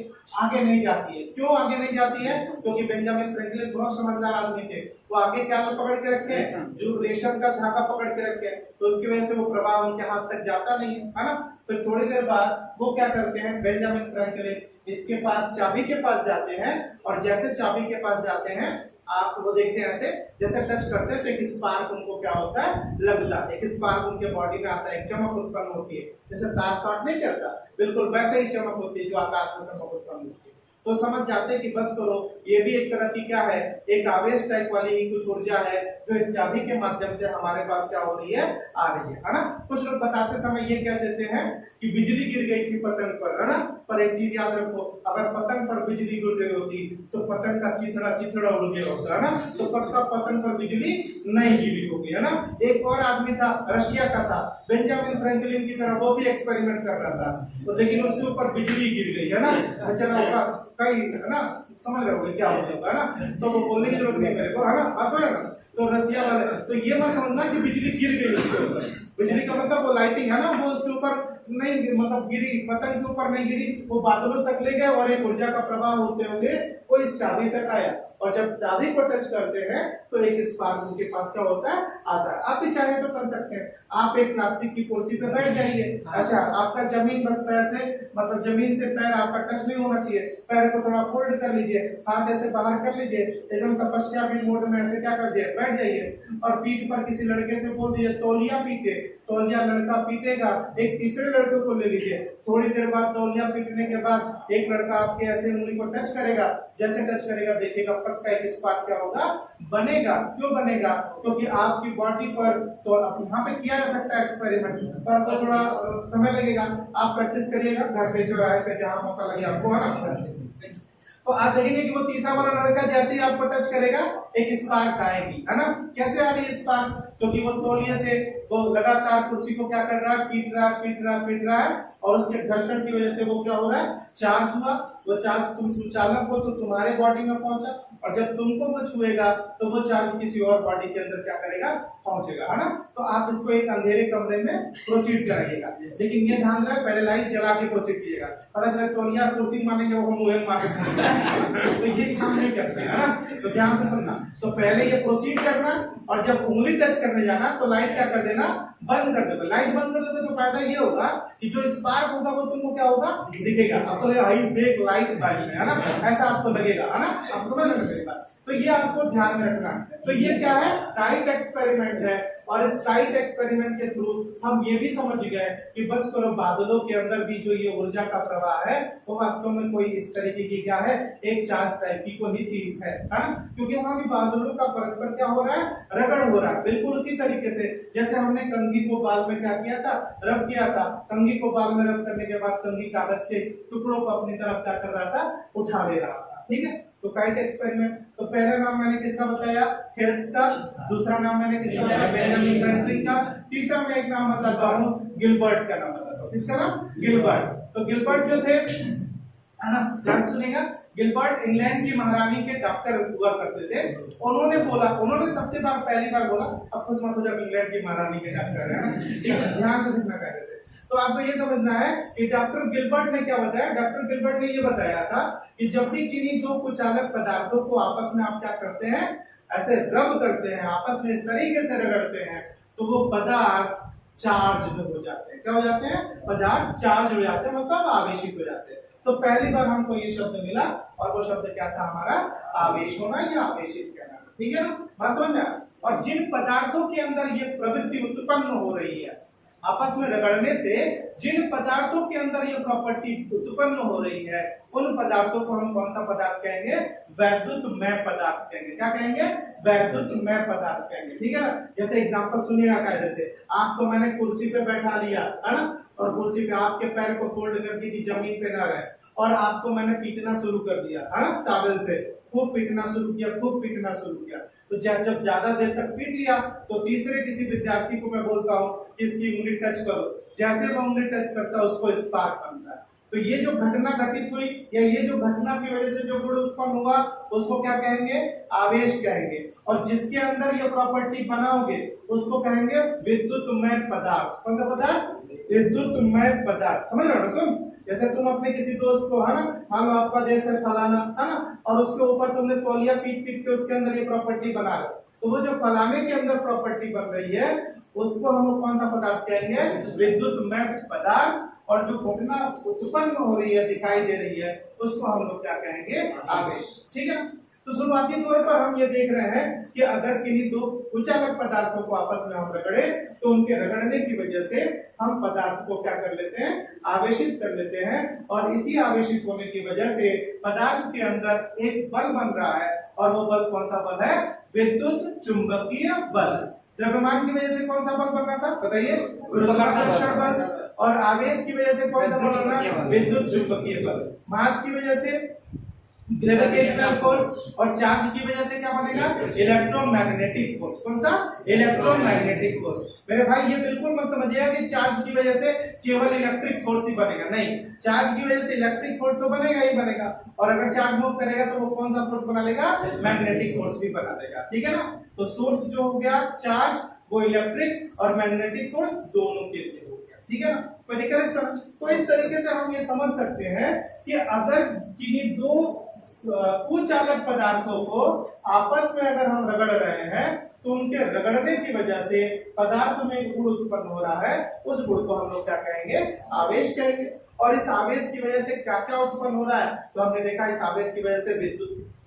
आगे नहीं जाती है। क्यों आगे नहीं जाती है, क्योंकि बेंजामिन फ्रैंकलिन बहुत समझदार आदमी थे, वो आगे क्या पकड़ के रखे हैं, जो रेशम का धागा पकड़ के रखे हैं, तो उसकी वजह से वो प्रवाह उनके हाथ तक जाता नहीं है ना। फिर थोड़ी देर बाद वो क्या करते हैं, बेंजामिन फ्रैंकलिन इसके पास, चाबी के पास जाते हैं, और जैसे चाबी के पास जाते हैं आप वो देखते हैं ऐसे, जैसे टच करते हैं तो एक स्पार्क उनको क्या होता है, लगता है, एक स्पार्क उनके बॉडी में आता है, एक चमक उत्पन्न होती है, जैसे तार शॉर्ट नहीं करता, बिल्कुल वैसे ही चमक होती है जो आकाश में चमक उत्पन्न होती है। तो समझ जाते हैं कि बस करो, ये भी एक तरह की क्या है, एक आवेश टाइप वाली ही कुछ ऊर्जा है जो इस चाबी के माध्यम से हमारे पास क्या हो रही है, आ रही है ना। कुछ लोग बताते समय ये कह देते हैं कि बिजली गिर गई थी पतंग पर, है ना, पर एक चीज याद रखो, अगर पतंग पर बिजली गिर गई होती तो पतंग का चिथड़ा उड़ गया होता, है ना, तो पक्का पतंग पर बिजली नहीं गिरी होगी, है ना। एक और आदमी था, रशिया का था, बेंजामिन फ्रैंकलिन की तरह, वो भी एक्सपेरिमेंट कर रहा था, तो लेकिन उसके ऊपर बिजली गिर गई, है ना, बेचारा होगा कई, है ना, समझ रहे हो क्या होगा, है ना, तो वो बोलने की जरूरत नहीं मेरे को, है ना, समझ रहे, तो रसिया वाले, तो ये मत समझना कि बिजली गिर गई उसके ऊपर, बिजली का मतलब वो लाइटिंग है ना, वो उसके ऊपर नहीं, मतलब गिरी, पतंग के ऊपर नहीं गिरी, वो बादलों तक ले गए, और एक ऊर्जा का प्रवाह होते हुए वो इस चाबी तक आया, और जब चाबी को टच करते हैं तो एक स्पार्क उनके पास क्या होता है, आता है। आप भी चाहे तो कर सकते हैं, आप एक प्लास्टिक की कुर्सी पे बैठ जाइए, ऐसा आपका जमीन बस पैर से, मतलब जमीन से पैर आपका टच नहीं होना चाहिए, पैर को थोड़ा फोल्ड कर लीजिए, हाथ ऐसे बाहर कर लीजिए, एकदम तपस्या भी मोड में ऐसे क्या कर दिए, बैठ जाइए, और पीठ पर किसी लड़के से बोल दीजिए तौलिया पीटे, तौलिया लड़का पीटेगा, एक तीसरे लड़के को ले लीजिए, थोड़ी देर बाद तौलिया पीटने के बाद एक लड़का आपके ऐसे उंगली को टच करेगा, जैसे टच करेगा देखिएगा पक्का एक स्पार्क क्या होगा, बनेगा। क्यों बनेगा, क्योंकि आपकी बॉडी पर, तो यहाँ पे किया जा सकता है एक्सपेरिमेंट, पर तो थोड़ा समय लगेगा, आप प्रैक्टिस करिएगा घर पे जो है, जहाँ मौका लगे आपको, है ना। तो आप देखेंगे कि वो तीसरा वाला लड़का जैसे ही आपको टच करेगा एक स्पार्क आएगी, है ना। कैसे आ रही है स्पार्क, क्योंकि वो तौलिए से वो लगातार कुर्सी को क्या कर रहा है, पीट रहा है, और उसके घर्षण की वजह से वो क्या हो रहा है, चार्ज हुआ, वो चार्ज तुम सुचालक हो तो तुम्हारे बॉडी में पहुंचा, और जब तुमको वो छुएगा तो वो चार्ज किसी और बॉडी के अंदर क्या करेगा, पहुंचेगा, है ना। तो आप इसको एक अंधेरे कमरे में प्रोसीड कराइएगा, लेकिन ये ध्यान रहे पहले लाइट जला के प्रोसीड कीजिएगा, पता चले तौलिया कुर्सी मानेंगे वो मुंह मार तो ये काम नहीं करते, है ना। तो ध्यान से सुनना, तो पहले ये प्रोसीड करना, और जब उंगली टच करने जाना तो लाइट क्या कर देना, बंद कर देना। लाइट बंद कर देते तो फायदा ये होगा कि जो स्पार्क होगा वो तुमको क्या होगा, दिखेगा, आपको लगेगा हाई ब्रेक लाइट बाइक में, है ना, ऐसा आपको लगेगा, है ना, आप समझ रहे हैं। तो ये आपको ध्यान में रखना है। तो ये क्या है, काइट एक्सपेरिमेंट है, और इस काइट एक्सपेरिमेंट के थ्रू हम ये भी समझ गए कि बस करो बादलों के अंदर भी जो ये ऊर्जा का प्रवाह है वो वास्तव में कोई इस तरीके की क्या है, एक चार्ज टाइप की कोई चीज है ना, क्योंकि वहां भी बादलों का परस्पर क्या हो रहा है, रगड़ हो रहा है। बिल्कुल उसी तरीके से जैसे हमने कंघी को बाल में क्या किया था, रब किया था। कंघी को बाल में रब करने के बाद कंघी कागज के टुकड़ों को अपनी तरफ क्या कर रहा था, उठा ले रहा था। ठीक है, तो काइट एक्सपेरिमेंट, तो पहला नाम मैंने किसका बताया, हेल्स का, दूसरा नाम मैंने किसका बताया, बेंजामिन फ्रैंकलिन का, तीसरा मैं एक नाम बताता हूँ गिलबर्ट का नाम बताता हूँ। किसका नाम, गिलबर्ट। तो गिलबर्ट जो थे, है ना, ध्यान सुनिएगा, गिलबर्ट इंग्लैंड की महारानी के डॉक्टर हुआ करते थे। उन्होंने बोला, उन्होंने सबसे पहली बार बोला, अब खुश मत हो जब इंग्लैंड की महारानी के डॉक्टर है ना, ठीक है, ध्यान से देखना कह रहे थे। तो आपको ये समझना है कि डॉक्टर गिलबर्ट ने क्या बताया, डॉक्टर गिलबर्ट ने ये बताया था कि जब भी किन्हीं दो कुचालक पदार्थों को आपस में आप क्या करते हैं, ऐसे रब करते हैं, आपस में इस तरीके से रगड़ते हैं, तो वो पदार्थ चार्ज हो जाते हैं। क्या हो जाते हैं, पदार्थ चार्ज हो जाते हैं, मतलब आवेशित हो जाते हैं। तो पहली बार हमको ये शब्द मिला और वो शब्द क्या था हमारा, आवेश होना या आवेशित कहना। ठीक है ना, बात समझ में। और जिन पदार्थों के अंदर ये प्रवृत्ति उत्पन्न हो रही है, आपस में रगड़ने से जिन पदार्थों के अंदर ये प्रॉपर्टी उत्पन्न हो रही है, उन पदार्थों को हम कौन सा पदार्थ कहेंगे, वैद्युतमय पदार्थ कहेंगे। क्या कहेंगे, वैद्युतमय पदार्थ कहेंगे। ठीक है ना, जैसे एग्जांपल सुनिएगा, क्या जैसे आपको मैंने कुर्सी पे बैठा लिया है ना, और कुर्सी पे आपके पैर को फोल्ड करके कि जमीन पे ना रहे, और आपको मैंने पीटना शुरू कर दिया है ना, टॉवेल से खूब पीटना शुरू किया, खूब पीटना शुरू किया। तो जब ज्यादा देर तक पीट लिया तो तीसरे किसी विद्यार्थी को मैं बोलता हूँ कि इसकी उंगली टच करो, जैसे वो उंगली टच करता है उसको स्पार्क बनता है। तो ये जो घटना घटित हुई या ये जो घटना की वजह से जो गुण उत्पन्न हुआ उसको क्या कहेंगे, आवेश कहेंगे। और जिसके अंदर ये प्रॉपर्टी बनाओगे उसको कहेंगे विद्युतमय पदार्थ। कौन सा पदार्थ, विद्युतमय पदार्थ। समझ रहे हो ना तुम, जैसे तुम अपने किसी दोस्त को, है ना, मान लो आपका देश है फलाना, है ना, और उसके ऊपर तुमने तौलिया पीट पीट के उसके अंदर ये प्रॉपर्टी बना रहे, तो वो जो फलाने के अंदर प्रॉपर्टी बन रही है उसको हम लोग कौन सा पदार्थ कहेंगे, विद्युतमय पदार्थ। और जो घटना उत्पन्न हो रही है, दिखाई दे रही है, उसको हम लोग क्या कहेंगे, आवेश। ठीक है, तो शुरुआती तौर पर हम ये देख रहे हैं कि अगर किन्हीं दो कुचालक पदार्थों को आपस में हम रगड़े तो उनके रगड़ने की वजह से हम पदार्थ को क्या कर लेते हैं, आवेशित कर लेते हैं। और इसी आवेशित होने की वजह से पदार्थ के अंदर एक बल बन रहा है, और वो बल कौन सा बल है, विद्युत चुंबकीय बल। द्रव्यमान की वजह से कौन सा बल बन रहा था बताइए, गुरुत्वाकर्षण बल। और आवेश की वजह से कौन सा बल बन रहा है, विद्युत चुंबकीय बल। मास की वजह से ग्रेविटेशनल फोर्स, और चार्ज की वजह से क्या बनेगा, इलेक्ट्रोमैग्नेटिक फोर्स। कौन सा, इलेक्ट्रोमैग्नेटिक फोर्स। मेरे भाई ये बिल्कुल मत समझिएगा कि चार्ज की वजह से केवल इलेक्ट्रिक फोर्स ही बनेगा, नहीं, चार्ज की वजह से इलेक्ट्रिक फोर्स तो बनेगा ही बनेगा, और अगर चार्ज मूव करेगा तो वो कौन सा फोर्स बना लेगा, मैग्नेटिक फोर्स भी बना देगा। ठीक है ना, तो सोर्स जो हो गया चार्ज, वो इलेक्ट्रिक और मैग्नेटिक फोर्स दोनों के लिए हो गया। ठीक है ना, कोई दिक्कत है इसका। तो इस तरीके से हम ये समझ सकते हैं कि अगर किन्हीं दो कुचालक पदार्थों को आपस में अगर हम रगड़ रहे हैं तो उनके रगड़ने की वजह से पदार्थ में गुण उत्पन्न हो रहा है, उस गुण को हम लोग क्या कहेंगे, आवेश कहेंगे। और इस आवेश की वजह से क्या क्या उत्पन्न हो रहा है, तो हमने देखा इस आवेश की वजह से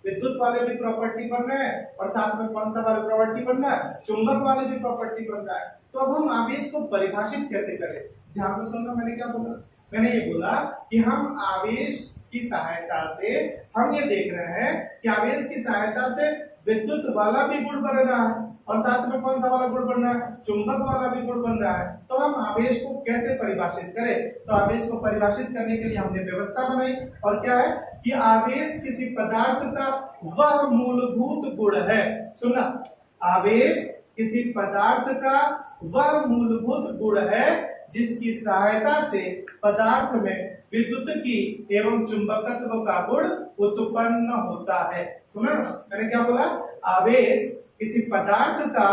विद्युत वाले भी प्रॉपर्टी बन रहे हैं, और साथ में कौन सा वाले प्रॉपर्टी बन रहा है, चुंबक वाले भी प्रॉपर्टी बन रहा है। तो अब हम आवेश को परिभाषित कैसे करें, ध्यान से सुनना, मैंने क्या बोला, मैंने ये बोला कि हम आवेश की सहायता से हम ये देख रहे हैं कि आवेश की सहायता से विद्युत वाला भी गुण बन रहा है, और साथ में कौन सा वाला गुण बन रहा है, चुंबक वाला भी गुण बन रहा है। तो हम आवेश को कैसे परिभाषित करें, तो आवेश को परिभाषित करने के लिए हमने व्यवस्था बनाई, और क्या है कि आवेश किसी पदार्थ का वह मूलभूत गुण है। सुनना, आवेश किसी पदार्थ का वह मूलभूत गुण है जिसकी सहायता से पदार्थ में विद्युत की एवं चुंबकत्व का गुण उत्पन्न होता है। सुना, मैंने क्या बोला, आवेश किसी पदार्थ का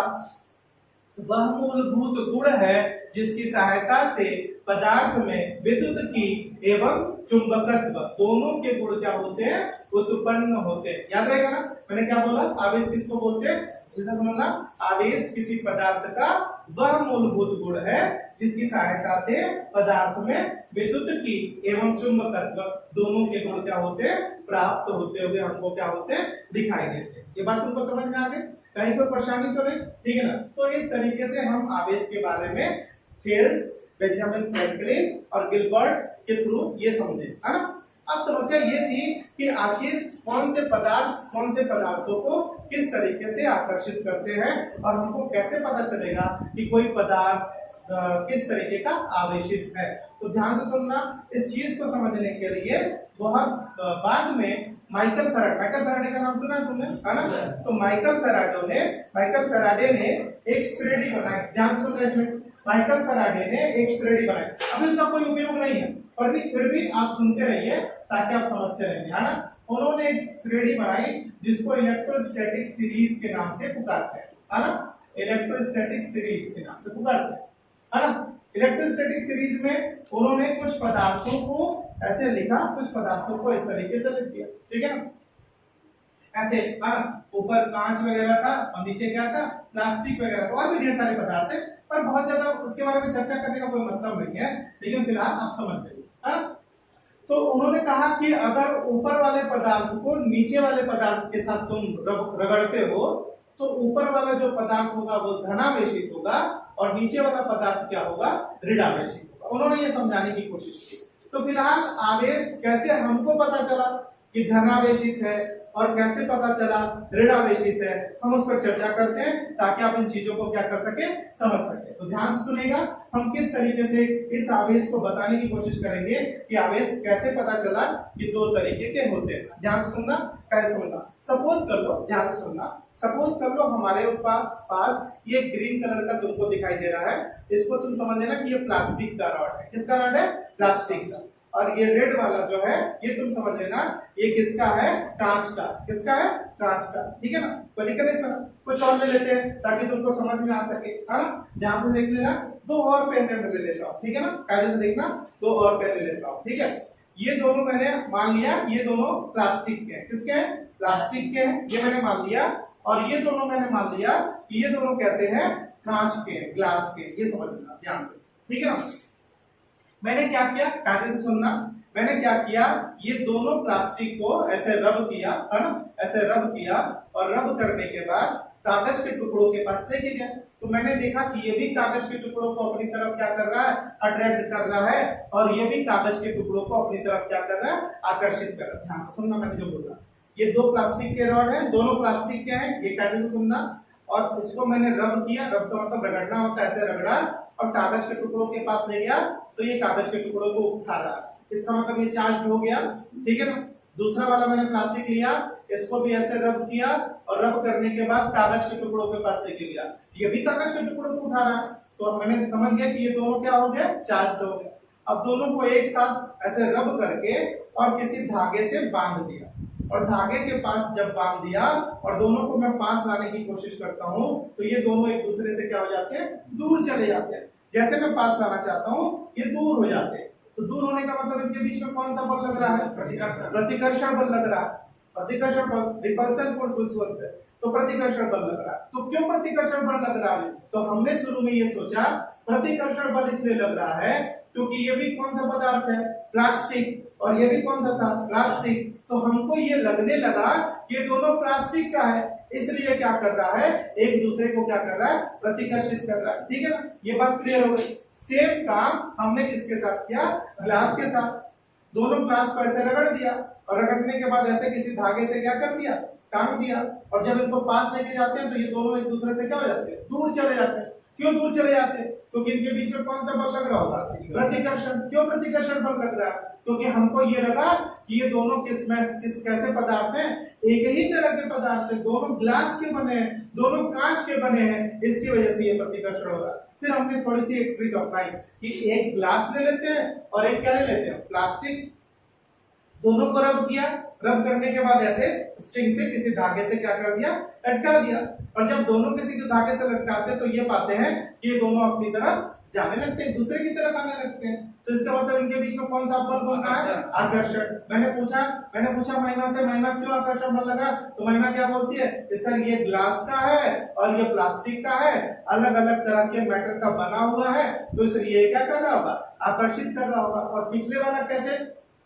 वह मूलभूत गुण है जिसकी सहायता से पदार्थ में विद्युत की एवं चुंबकत्व दोनों के गुण क्या होते हैं, उत्पन्न होते हैं। याद रहेगा ना, मैंने क्या बोला, आवेश किसको बोलते हैं, जिसे समझना, आवेश किसी पदार्थ का वह मूलभूत गुण है जिसकी सहायता से पदार्थ में विद्युत्की एवं चुंबकत्व दोनों के गुण क्या होते हैं, प्राप्त होते हुए हमको क्या होते हैं, दिखाई देते हैं। ये बात तुमको समझ में आ गई? कहीं कोई परेशानी तो नहीं? ठीक है ना। तो इस तरीके से हम आवेश के बारे में थेल्स, बेंजामिन फ्रैंकलिन और गिलबर्ट के थ्रू ये समझे, है ना। अब समस्या ये थी कि आखिर कौन से पदार्थों को किस तरीके से आकर्षित करते हैं और हमको कैसे पता चलेगा कि कोई पदार्थ किस तरीके का आवेशित है। तो ध्यान से सुनना, इस चीज को समझने के लिए बहुत बाद में माइकल फैराडे का नाम सुना है तुमने, है ना। तो माइकल फैराडे ने एक श्रेणी बनाई। ध्यान से सुनना, इसमें माइकल फैराडे ने एक श्रेणी बनाई। अभी उसका कोई उपयोग नहीं है, पर फिर भी आप सुनते रहिए ताकि आप समझते रहिए, है ना। उन्होंने एक श्रेणी बनाई जिसको इलेक्ट्रोस्टैटिक सीरीज के नाम से पुकारते हैं, है ना। इलेक्ट्रोस्टैटिक सीरीज के नाम से पुकारते हैं, है ना। इलेक्ट्रोस्टैटिक सीरीज में उन्होंने कुछ पदार्थों को ऐसे लिखा, कुछ पदार्थों को इस तरीके से लिख दिया, ठीक है ना। ऐसे, है ना, ऊपर कांच वगैरह था और नीचे क्या था, प्लास्टिक वगैरह, और भी ढेर सारे पदार्थ है, पर बहुत ज्यादा उसके बारे में चर्चा करने का कोई मतलब नहीं है, लेकिन फिलहाल आप समझ जाइए, है ना। तो उन्होंने कहा कि अगर ऊपर वाले पदार्थ को नीचे वाले पदार्थ के साथ तुम रगड़ते हो तो ऊपर वाला जो पदार्थ होगा वो धनावेशित होगा और नीचे वाला पदार्थ क्या होगा, ऋणावेशित होगा। उन्होंने ये समझाने की कोशिश की। तो फिलहाल आवेश कैसे हमको पता चला कि धनावेशित है और कैसे पता चला ऋणावेशित है, हम उस पर चर्चा करते हैं ताकि आप इन चीजों को क्या कर सके, समझ सके। तो ध्यान से सुनेगा, हम किस तरीके से इस आवेश को बताने की कोशिश करेंगे कि आवेश कैसे पता चला कि दो तरीके के होते हैं। ध्यान से सुनना, कैसे सुनना। सपोज कर लो, ध्यान से सुनना, सपोज कर लो हमारे पास ये ग्रीन कलर का तुमको दिखाई दे रहा है, इसको तुम समझ लेना कि ये प्लास्टिक का रॉड है। किसका रॉड है? प्लास्टिक का। और ये रेड वाला जो है ये तुम समझ लेना ये किसका है, कांच का। किसका है? कांच का, ठीक है ना। कोई दिक्कत नहीं, इसमें कुछ और ले लेते हैं ताकि तुमको समझ में आ सके, है ना। ध्यान से देख लेना, दो और पेन ले लेता हूं, ठीक है ना। कायदे से देखना, दो और पेन ले लेता हूं, ठीक है। ये दोनों मैंने मान लिया ये दोनों प्लास्टिक के हैं। किसके हैं? प्लास्टिक के हैं, ये मैंने मान लिया। और ये दोनों मैंने मान लिया कि ये दोनों कैसे हैं, कांच के, ग्लास के। ये समझ लेना ध्यान से, ठीक है ना। मैंने क्या किया, कायदे से सुनना, मैंने क्या किया, ये दोनों प्लास्टिक को ऐसे रब किया, है ना, ऐसे रब किया और रब करने के बाद कागज के टुकड़ों के पास लेके गया। तो मैंने देखा कि ये भी कागज के टुकड़ों को अपनी तरफ क्या कर रहा है, अट्रैक्ट कर रहा है, और ये भी कागज के टुकड़ों को अपनी तरफ क्या कर रहा है, आकर्षित कर रहा है। ध्यान से सुनना मैंने जो बोला, ये दो प्लास्टिक के रॉड है, दोनों प्लास्टिक के हैं, ये कायदे से सुनना। और इसको मैंने रब किया, रब का मतलब रगड़ना होता है, ऐसे रगड़ा और कागज के टुकड़ों के पास ले गया, तो ये कागज के टुकड़ों को उठा रहा है, इसका मतलब ये चार्ज हो गया, ठीक है ना। दूसरा वाला मैंने प्लास्टिक लिया, इसको भी ऐसे रब किया और रब करने के बाद कागज के टुकड़ों के पास लेके गया, ये भी कागज के टुकड़ों को उठा रहा है। तो मैंने समझ गया कि ये दोनों क्या हो गए, चार्ज हो गए। अब दोनों को एक साथ ऐसे रब करके और किसी धागे से बांध दिया, और धागे के पास जब बांध दिया और दोनों को मैं पास लाने की कोशिश करता हूं तो ये दोनों एक दूसरे से क्या हो जाते हैं, दूर चले जाते हैं। जैसे मैं पास लाना चाहता हूं ये दूर हो जाते हैं। तो दूर होने का मतलब इनके बीच में कौन सा बल लग रहा है, प्रतिकर्षण बल लग रहा है। प्रतिकर्षण बल, रिपल्सन फोर्स बोलते हैं, तो प्रतिकर्षण बल लग रहा है। तो क्यों प्रतिकर्षण बल लग रहा है, तो हमने शुरू में ये सोचा प्रतिकर्षण बल इसलिए लग रहा है क्योंकि ये भी कौन सा पदार्थ है, प्लास्टिक, और ये भी कौन सा था, प्लास्टिक। तो हमको ये लगने लगा ये दोनों प्लास्टिक का है, इसलिए क्या कर रहा है, एक दूसरे को क्या कर रहा है, प्रतिकर्षित कर रहा है, ठीक है ना। ये बात क्लियर हो गई। सेम काम हमने किसके साथ किया, ग्लास के साथ। दोनों ग्लास को ऐसे रगड़ दिया और रगड़ने के बाद ऐसे किसी धागे से क्या कर दिया, टांग दिया, और जब इनको पास लेके जाते हैं तो ये दोनों एक दूसरे से क्या हो जाते हैं, दूर चले जाते हैं। क्यों दूर चले जाते हैं, क्योंकि इनके बीच में कौन सा बल लग रहा होगा, प्रतिकर्षण। क्यों प्रतिकर्षण बल लग रहा है, क्योंकि हमको ये लगा कि ये दोनों किस कैसे पदार्थ हैं, एक ही तरह के पदार्थ हैं, दोनों ग्लास के बने हैं, दोनों कांच के बने हैं, इसकी वजह से ये प्रतिकर्षण हो रहा है। फिर हमने थोड़ी सी एक ट्रिक अपनाई कि एक ग्लास ले लेते हैं और एक क्या ले लेते हैं, प्लास्टिक। दोनों को रब किया, रब करने के बाद ऐसे स्ट्रिंग से किसी धागे से क्या कर दिया, लटका दिया। और जब दोनों किसी के धागे से लटकाते हैं तो ये पाते हैं कि ये दोनों अपनी तरफ जाने लगते हैं, दूसरे की तरफ आने लगते हैं। तो इसका मतलब इनके बीच में कौन सा बल बन रहा है? आकर्षण। मैंने पूछा महिमा से, महिमा क्यों आकर्षण बल लगा? तो महिमा क्या बोलती है कि सर ये ग्लास का है और ये प्लास्टिक का है, अलग अलग तरह के मेटल का बना हुआ है, तो इसलिए ये क्या कर रहा होगा? आकर्षित कर रहा होगा। और पिछले वाला कैसे?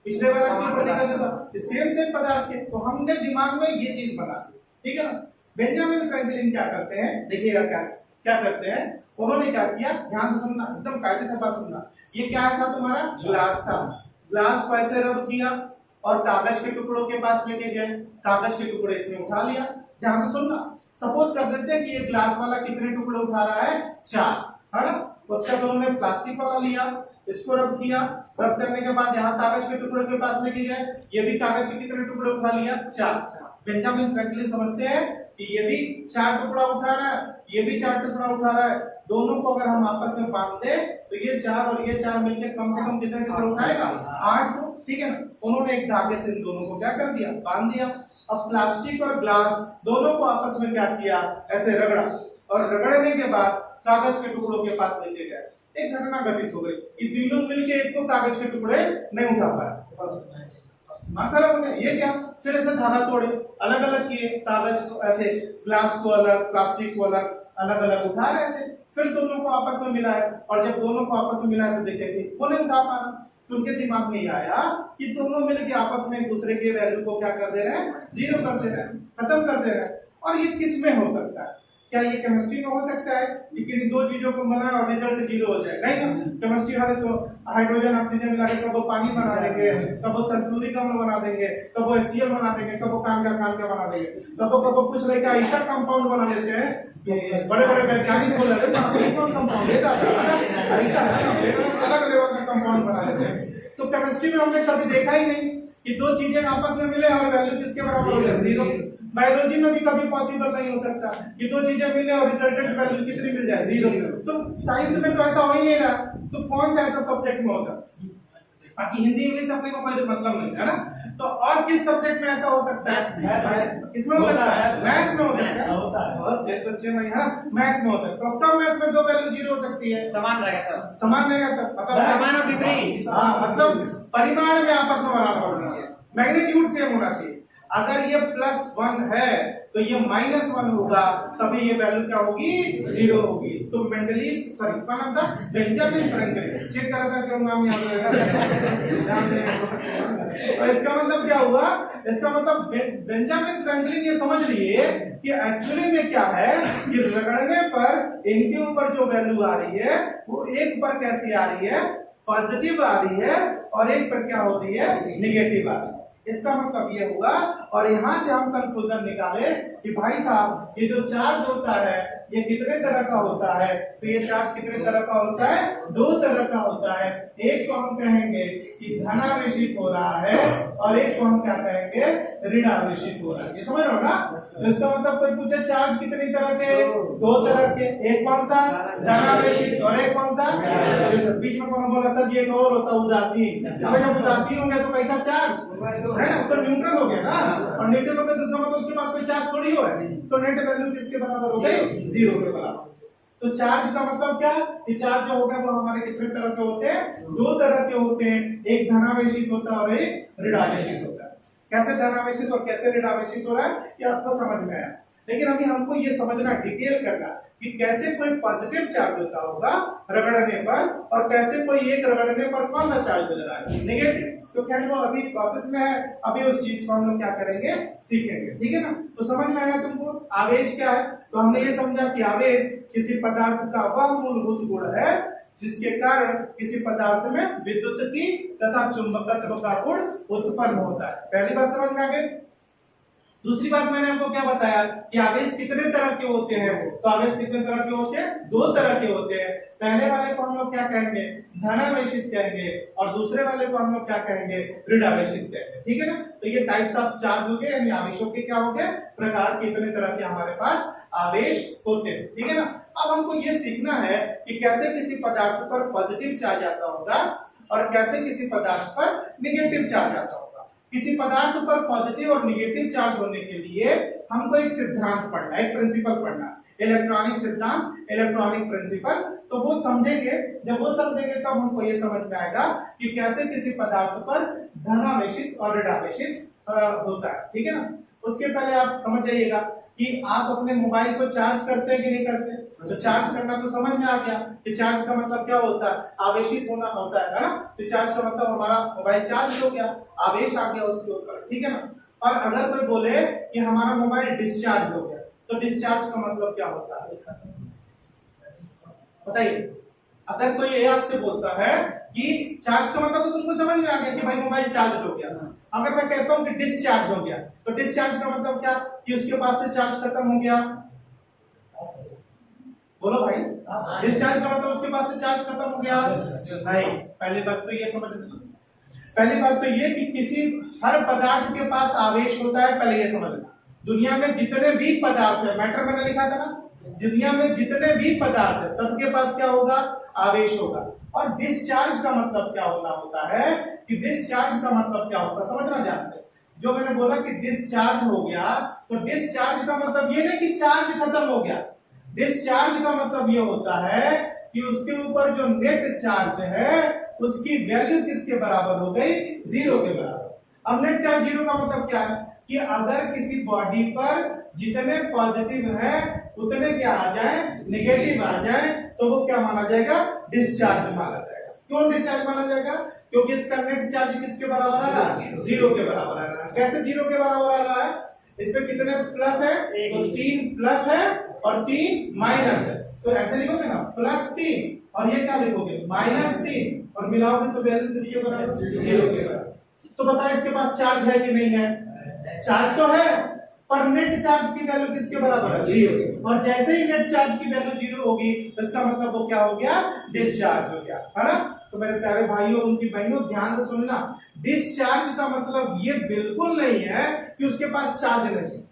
पिछले वाला क्यों प्रतिकर्षित होगा? सेम पदार्थ के। तो हमने दिमाग में ये चीज बना दी, ठीक है ना। बेंजामिन फ्रैंकलिन क्या करते हैं, देखिएगा क्या करते हैं। उन्होंने क्या किया, ध्यान से सुनना, एकदम कायदे से बात सुनना। ये क्या था तुम्हारा? ग्लास था। ग्लास को ऐसे रब किया और कागज के टुकड़ों के पास लेके गए, कागज के टुकड़े इसने उठा लिया। ध्यान से सुनना, सपोज कर देते हैं कि ये ग्लास वाला कितने टुकड़े उठा रहा है? 4, है ना। उसका तो उन्होंने प्लास्टिक वाला लिया, इसको रब किया, रब करने के बाद यहाँ कागज के टुकड़े के पास लेके गए, ये भी कागज के कितने टुकड़े उठा लिया? 4। बेंजामिन फ्रैंकलिन समझते हैं कि ये भी 4 टुकड़ा उठा रहा है, ये भी 4 टुकड़ा उठा रहा है, दोनों को अगर हम आपस में बांध दे तो ये 4 और ये 4 मिलकर कम से कम कितने टुकड़े उठाएगा? 8 को, ठीक है ना। उन्होंने एक धागे से इन दोनों को क्या कर दिया? बांध दिया। अब प्लास्टिक और ग्लास दोनों को आपस में क्या किया? ऐसे रगड़ा, और रगड़ने के बाद कागज के टुकड़ों के पास लेके गए। एक घटना घटित हो गई, ये तीनों मिलके एक को कागज के टुकड़े नहीं उठा पाए, खराब हो गया। ये क्या? फिर ऐसे धागा तोड़े, अलग अलग किए, कागज को ऐसे, ग्लास को अलग, प्लास्टिक को अलग, अलग अलग उठा रहे थे। फिर दोनों को आपस में मिलाया, और जब दोनों को आपस में मिलाया तो देखे कि वो नहीं उठा पा रहा। तो उनके दिमाग में ये आया कि दोनों मिलके आपस में एक दूसरे के वैल्यू को क्या कर दे रहे हैं? 0 कर दे रहे हैं, खत्म कर दे रहे हैं। और ये किस में हो सकता है? क्या ये केमिस्ट्री में हो सकता है कि किसी दो चीजों को बनाए और रिजल्ट 0 हो जाए? नहीं ना। केमिस्ट्री वाले तो हाइड्रोजन ऑक्सीजन मिला के कब वो पानी बना देंगे, कब वो सल्फ्यूरिक अम्ल बना देंगे, कब वो HCl बना देंगे, कब वो कान का बना देंगे, कब वो कुछ लेकर ऐसा कंपाउंड बना देते हैं। बड़े बड़े वैज्ञानिक बोल रहे हैं कौन कंपाउंड ऐसा है ना, अलग लेवल का कंपाउंड बना देते हैं। तो केमिस्ट्री में हमने कभी देखा ही नहीं कि दो चीजें आपस में मिले और वैल्यू किसके बराबर हो जाए? 0। बायोलॉजी में भी कभी पॉसिबल नहीं हो सकता कि दो चीजें मिले और रिजल्टेंट वैल्यू कितनी मिल जाए? 0। तो साइंस में तो ऐसा हो ही नहीं रहा, तो कौन सा ऐसा सब्जेक्ट में होता? बाकी हिंदी इंग्लिश अपने को कोई मतलब नहीं है ना। तो और किस सब्जेक्ट में ऐसा हो सकता है? किसमें हो सकता है? मैथ्स में हो सकता है। बहुत जैसे बच्चे नहीं है, मैथ्स में हो सकता है। कब मैथ्स में दो वैल्यू 0 हो सकती है? समान रहेगा तब। समान रहेगा तब, मतलब समान और विपरीत। हाँ, मतलब परिमाण में आपस में बराबर होना चाहिए, मैग्नीट्यूड सेम होना चाहिए। अगर ये +1 है तो ये -1 होगा, तभी ये वैल्यू क्या होगी? 0 होगी। तो मेंडली सॉरी क्या नाम था? Benjamin Franklin. चेक करा था क्यों नाम याद रहेगा। तो इसका मतलब क्या हुआ? इसका मतलब बेंजामिन फ्रैंकलिन ये समझ लिए कि एक्चुअली में क्या है कि रगड़ने पर इनके ऊपर जो वैल्यू आ रही है वो एक पर कैसी आ रही है? पॉजिटिव आ रही है, और एक पर क्या हो रही है? नेगेटिव आ रही है। इसका मतलब ये हुआ, और यहां से हम कंक्लूजन निकाले कि भाई साहब ये जो चार्ज होता है ये कितने तरह का होता है? तो ये चार्ज कितने तरह का होता है? 2 तरह का होता है। एक को हम कहेंगे कि धनावेशित हो रहा है, और एक को हम क्या कहेंगे? ऋणावेशित हो रहा है। ये समझ रहे हो ना? इसका मतलब कोई पूछे चार्ज कितनी तरह के? 2 तरह के। एक कौन सा? धनावेशित, और एक कौन सा? बीच में कौन बोला सर ये एक और होता उदासीन। अब जब उदासीन हो गया तो कैसा चार्ज है ना, तो न्यूट्रल हो गया ना। और न्यूट्रल हो गया तो इसका मतलब उसके पास कोई चार्ज थोड़ी हो है, तो नेट वैल्यू किसके बराबर हो गई? 0 के बराबर। तो चार्ज का मतलब क्या? कि चार्ज जो हो गया वो हमारे कितने तरह के होते हैं? 2 तरह के होते हैं। एक धनावेशित होता है और एक ऋणावेशित होता है। कैसे धनावेशित और कैसे ऋणावेशित हो रहा है ये आपको समझ में आया, लेकिन अभी हमको ये समझना, डिटेल करना कि कैसे कोई पॉजिटिव चार्ज होता होगा रगड़ने पर, और कैसे कोई एक रगड़ने पर कौन सा चार्ज हो रहा है? नेगेटिव। तो क्या वो अभी प्रोसेस में है, अभी उस चीज को हम लोग क्या करेंगे? सीखेंगे, ठीक है ना। तो समझ में आया तुमको आवेश क्या है? तो हमने ये समझा कि आवेश किसी पदार्थ का वह मूलभूत गुण है जिसके कारण किसी पदार्थ में विद्युत की तथा चुंबकत्व का गुण उत्पन्न होता है। पहली बात समझ में आ गई। दूसरी बात मैंने आपको क्या बताया कि आवेश कितने तरह के होते हैं? तो आवेश कितने तरह के होते हैं? 2 तरह के होते हैं। पहले वाले को हम लोग क्या कहेंगे? धनावेशित कहेंगे, और दूसरे वाले को हम लोग क्या कहेंगे? ऋणावेशित कहेंगे, ठीक है ना। तो ये टाइप्स ऑफ चार्ज हो गए, यानी आवेशों के क्या हो गए? प्रकार। कितने तरह के हमारे पास आवेश होते हैं, ठीक है ना। अब हमको ये सीखना है कि कैसे किसी पदार्थ पर पॉजिटिव चार्ज आता होगा और कैसे किसी पदार्थ पर निगेटिव चार्ज आता होगा। किसी पदार्थ पर पॉजिटिव और निगेटिव चार्ज होने के लिए हमको एक सिद्धांत पढ़ना, एक प्रिंसिपल पढ़ना। इलेक्ट्रॉनिक सिद्धांत, इलेक्ट्रॉनिक प्रिंसिपल। तो वो समझेंगे, जब वो समझेंगे तब हमको ये समझ में आएगा कि कैसे किसी पदार्थ पर धनावेशित और ऋणावेशित होता है, ठीक है ना। उसके पहले आप समझ जाइएगा कि आप अपने मोबाइल को चार्ज करते हैं कि नहीं करते। तो चार्ज करना तो समझ में आ गया कि चार्ज का मतलब क्या होता है, आवेशित होना होता है ना। तो चार्ज का मतलब हमारा मोबाइल चार्ज हो गया, आवेश आ गया उसके ऊपर, ठीक है ना। और अगर कोई बोले कि हमारा मोबाइल डिस्चार्ज हो गया, तो डिस्चार्ज का मतलब क्या होता है इसका बताइए। अगर कोई ये आपसे बोलता है कि चार्ज का मतलब तो तुमको समझ में आ गया कि भाई मोबाइल चार्ज हो गया। अगर मैं कहता हूं कि डिस्चार्ज हो गया, तो डिस्चार्ज का मतलब क्या कि उसके पास से चार्ज खत्म हो गया। बोलो भाई, डिस्चार्ज का मतलब उसके पास से चार्ज खत्म हो गया। नहीं, पहली बात तो ये समझ लेना। पहली बात तो ये कि किसी हर पदार्थ के पास आवेश होता है, पहले ये समझना। दुनिया में जितने भी पदार्थ है, मैटर मैंने लिखा था ना, दुनिया में जितने भी पदार्थ है सबके पास क्या होगा, आवेश होगा। और डिस्चार्ज का मतलब क्या होता है कि डिस्चार्ज का मतलब क्या होता है समझना ध्यान से। जो मैंने बोला कि डिस्चार्ज हो गया, तो डिस्चार्ज का मतलब ये नहीं कि चार्ज खत्म हो गया। डिस्चार्ज का मतलब ये होता है कि उसके ऊपर जो नेट चार्ज है उसकी वैल्यू किसके बराबर हो गई, 0 के बराबर। अब नेट चार्ज 0 का मतलब क्या है कि अगर किसी बॉडी पर जितने पॉजिटिव है उतने क्या आ जाए, नेगेटिव आ जाए, तो वो क्या माना जाएगा, डिस्चार्ज माना जाएगा। क्यों डिस्चार्ज माना जाएगा, क्योंकि इसका नेट चार्ज किसके बराबर आ रहा है, 0 के बराबर आ रहा है। कैसे 0 के बराबर आ रहा है, इसमें कितने प्लस है, तो 3 प्लस है और 3 माइनस है। तो ऐसे लिखोगे ना, +3 और ये क्या लिखोगे, -3, और मिलाओगे तो वैल्यू किसके बराबर, 0 के बराबर। तो बताओ इसके पास चार्ज है कि नहीं है, चार्ज तो है, पर नेट चार्ज की वैल्यू किसके बराबर है, 0। और जैसे ही नेट चार्ज की वैल्यू 0 होगी, इसका मतलब वो क्या हो गया, डिस्चार्ज हो गया, है ना। तो मेरे प्यारे भाइयों, उनकी बहनों, ध्यान से सुनना। डिस्चार्ज का मतलब ये बिल्कुल नहीं है कि उसके पास चार्ज नहीं है।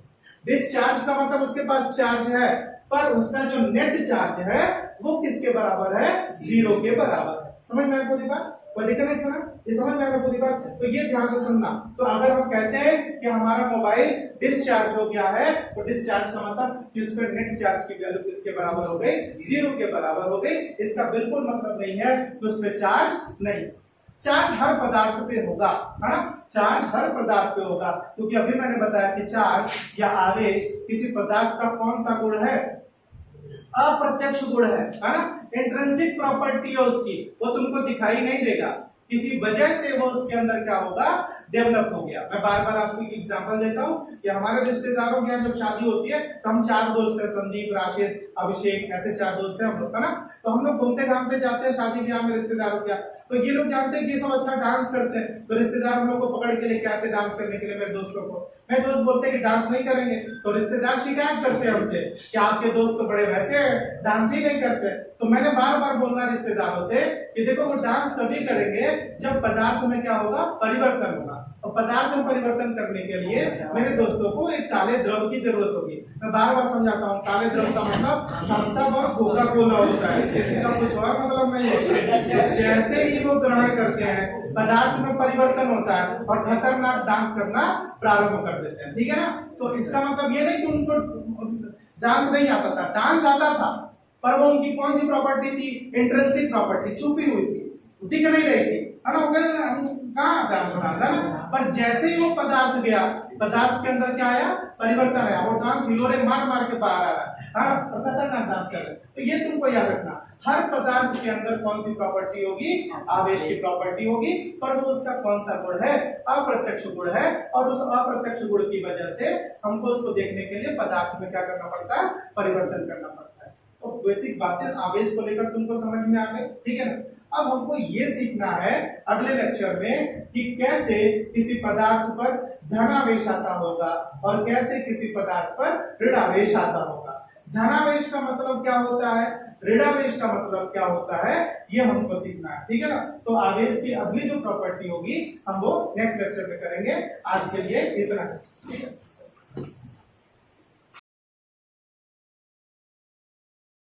डिस्चार्ज का मतलब उसके पास चार्ज है, पर उसका जो नेट चार्ज है वो किसके बराबर है, 0 के बराबर है। समझ में आई पूरी बात, कोई दिक्कत नहीं सुना, ये समझ में आएगा पूरी बात। तो ये ध्यान से सुनना। तो अगर हम कहते हैं कि हमारा मोबाइल डिस्चार्ज हो गया है, तो डिस्चार्ज का मतलब कि उसमें नेट चार्ज की वैल्यू किसके बराबर हो गई, 0 के बराबर हो गई। इसका बिल्कुल मतलब नहीं है कि उसमें चार्ज नहीं। चार्ज हर पदार्थ पे होगा, है ना, चार्ज हर पदार्थ पे होगा, क्योंकि अभी मैंने बताया कि चार्ज या आवेश किसी पदार्थ का कौन सा गुण है, अप्रत्यक्ष गुण है ना। इंट्रिंसिक प्रॉपर्टी है उसकी, वो तुमको दिखाई नहीं देगा, किसी वजह से वो उसके अंदर क्या होगा, डेवलप हो गया। मैं बार बार आपको एक एग्जांपल देता हूँ कि हमारे रिश्तेदारों के यहाँ जब शादी होती है तो हम 4 दोस्त हैं, संदीप, राशिद, अभिषेक, ऐसे 4 दोस्त हैं हम लोग, है ना। तो हम लोग घूमते घामते जाते हैं शादी ब्याह में रिश्तेदारों के यहाँ। तो ये लोग जानते हैं कि ये सब अच्छा डांस करते हैं, तो रिश्तेदार हम लोग को पकड़ के लेके आते डांस करने के लिए मेरे दोस्तों को। मेरे दोस्त बोलते हैं कि डांस नहीं करेंगे, तो रिश्तेदार शिकायत करते हैं हमसे कि आपके दोस्त तो बड़े वैसे डांस ही नहीं करते। तो मैंने बार बार बोलना रिश्तेदारों से कि देखो वो डांस तभी करेंगे जब पदार्थ में क्या होगा, परिवर्तन होगा। और पदार्थ में परिवर्तन करने के लिए मेरे दोस्तों को एक काले द्रव की जरूरत होगी। मैं बार बार समझाता हूँ, काले द्रव का मतलब थम्स अप और कोका कोला होता है, इसका कुछ और मतलब नहीं होता। जैसे ही वो ग्रहण करते हैं पदार्थ में परिवर्तन होता है और खतरनाक डांस करना प्रारंभ कर देते हैं, ठीक है ना। तो इसका मतलब ये नहीं कि उनको डांस नहीं आता था, डांस आता था, पर वो उनकी कौन सी प्रॉपर्टी थी, इंट्रिंसिक प्रॉपर्टी, छुपी हुई थी, दिख नहीं रही थी, है ना। वो कहाँ डांस बनाता ना, पर जैसे ही वो पदार्थ गया, पदार्थ के अंदर क्या आया, परिवर्तन आया, वो डांस हिलोरे मार मार के बाहर आ रहा है, और खतरनाक डांस कर रहे हैं। तो ये तुमको याद रखना, हर पदार्थ के अंदर कौन सी प्रॉपर्टी होगी, आवेश की प्रॉपर्टी होगी, पर वो उसका कौन सा गुण है, अप्रत्यक्ष गुण है। और उस अप्रत्यक्ष गुण की वजह से हमको उसको देखने के लिए पदार्थ में क्या करना पड़ता है, परिवर्तन करना पड़ता है। तो बेसिक बातें आवेश को लेकर तुमको समझ में आ गई, ठीक है ना। अब हमको ये सीखना है अगले लेक्चर में कि कैसे किसी पदार्थ पर धनावेश आता होगा और कैसे किसी पदार्थ पर ऋणावेश आता होगा। धनावेश का मतलब क्या होता है, ऋणावेश का मतलब क्या होता है, ये हमको सीखना है, ठीक है ना। तो आवेश की अगली जो प्रॉपर्टी होगी हम वो नेक्स्ट लेक्चर में करेंगे। आज के लिए इतना, ठीक है।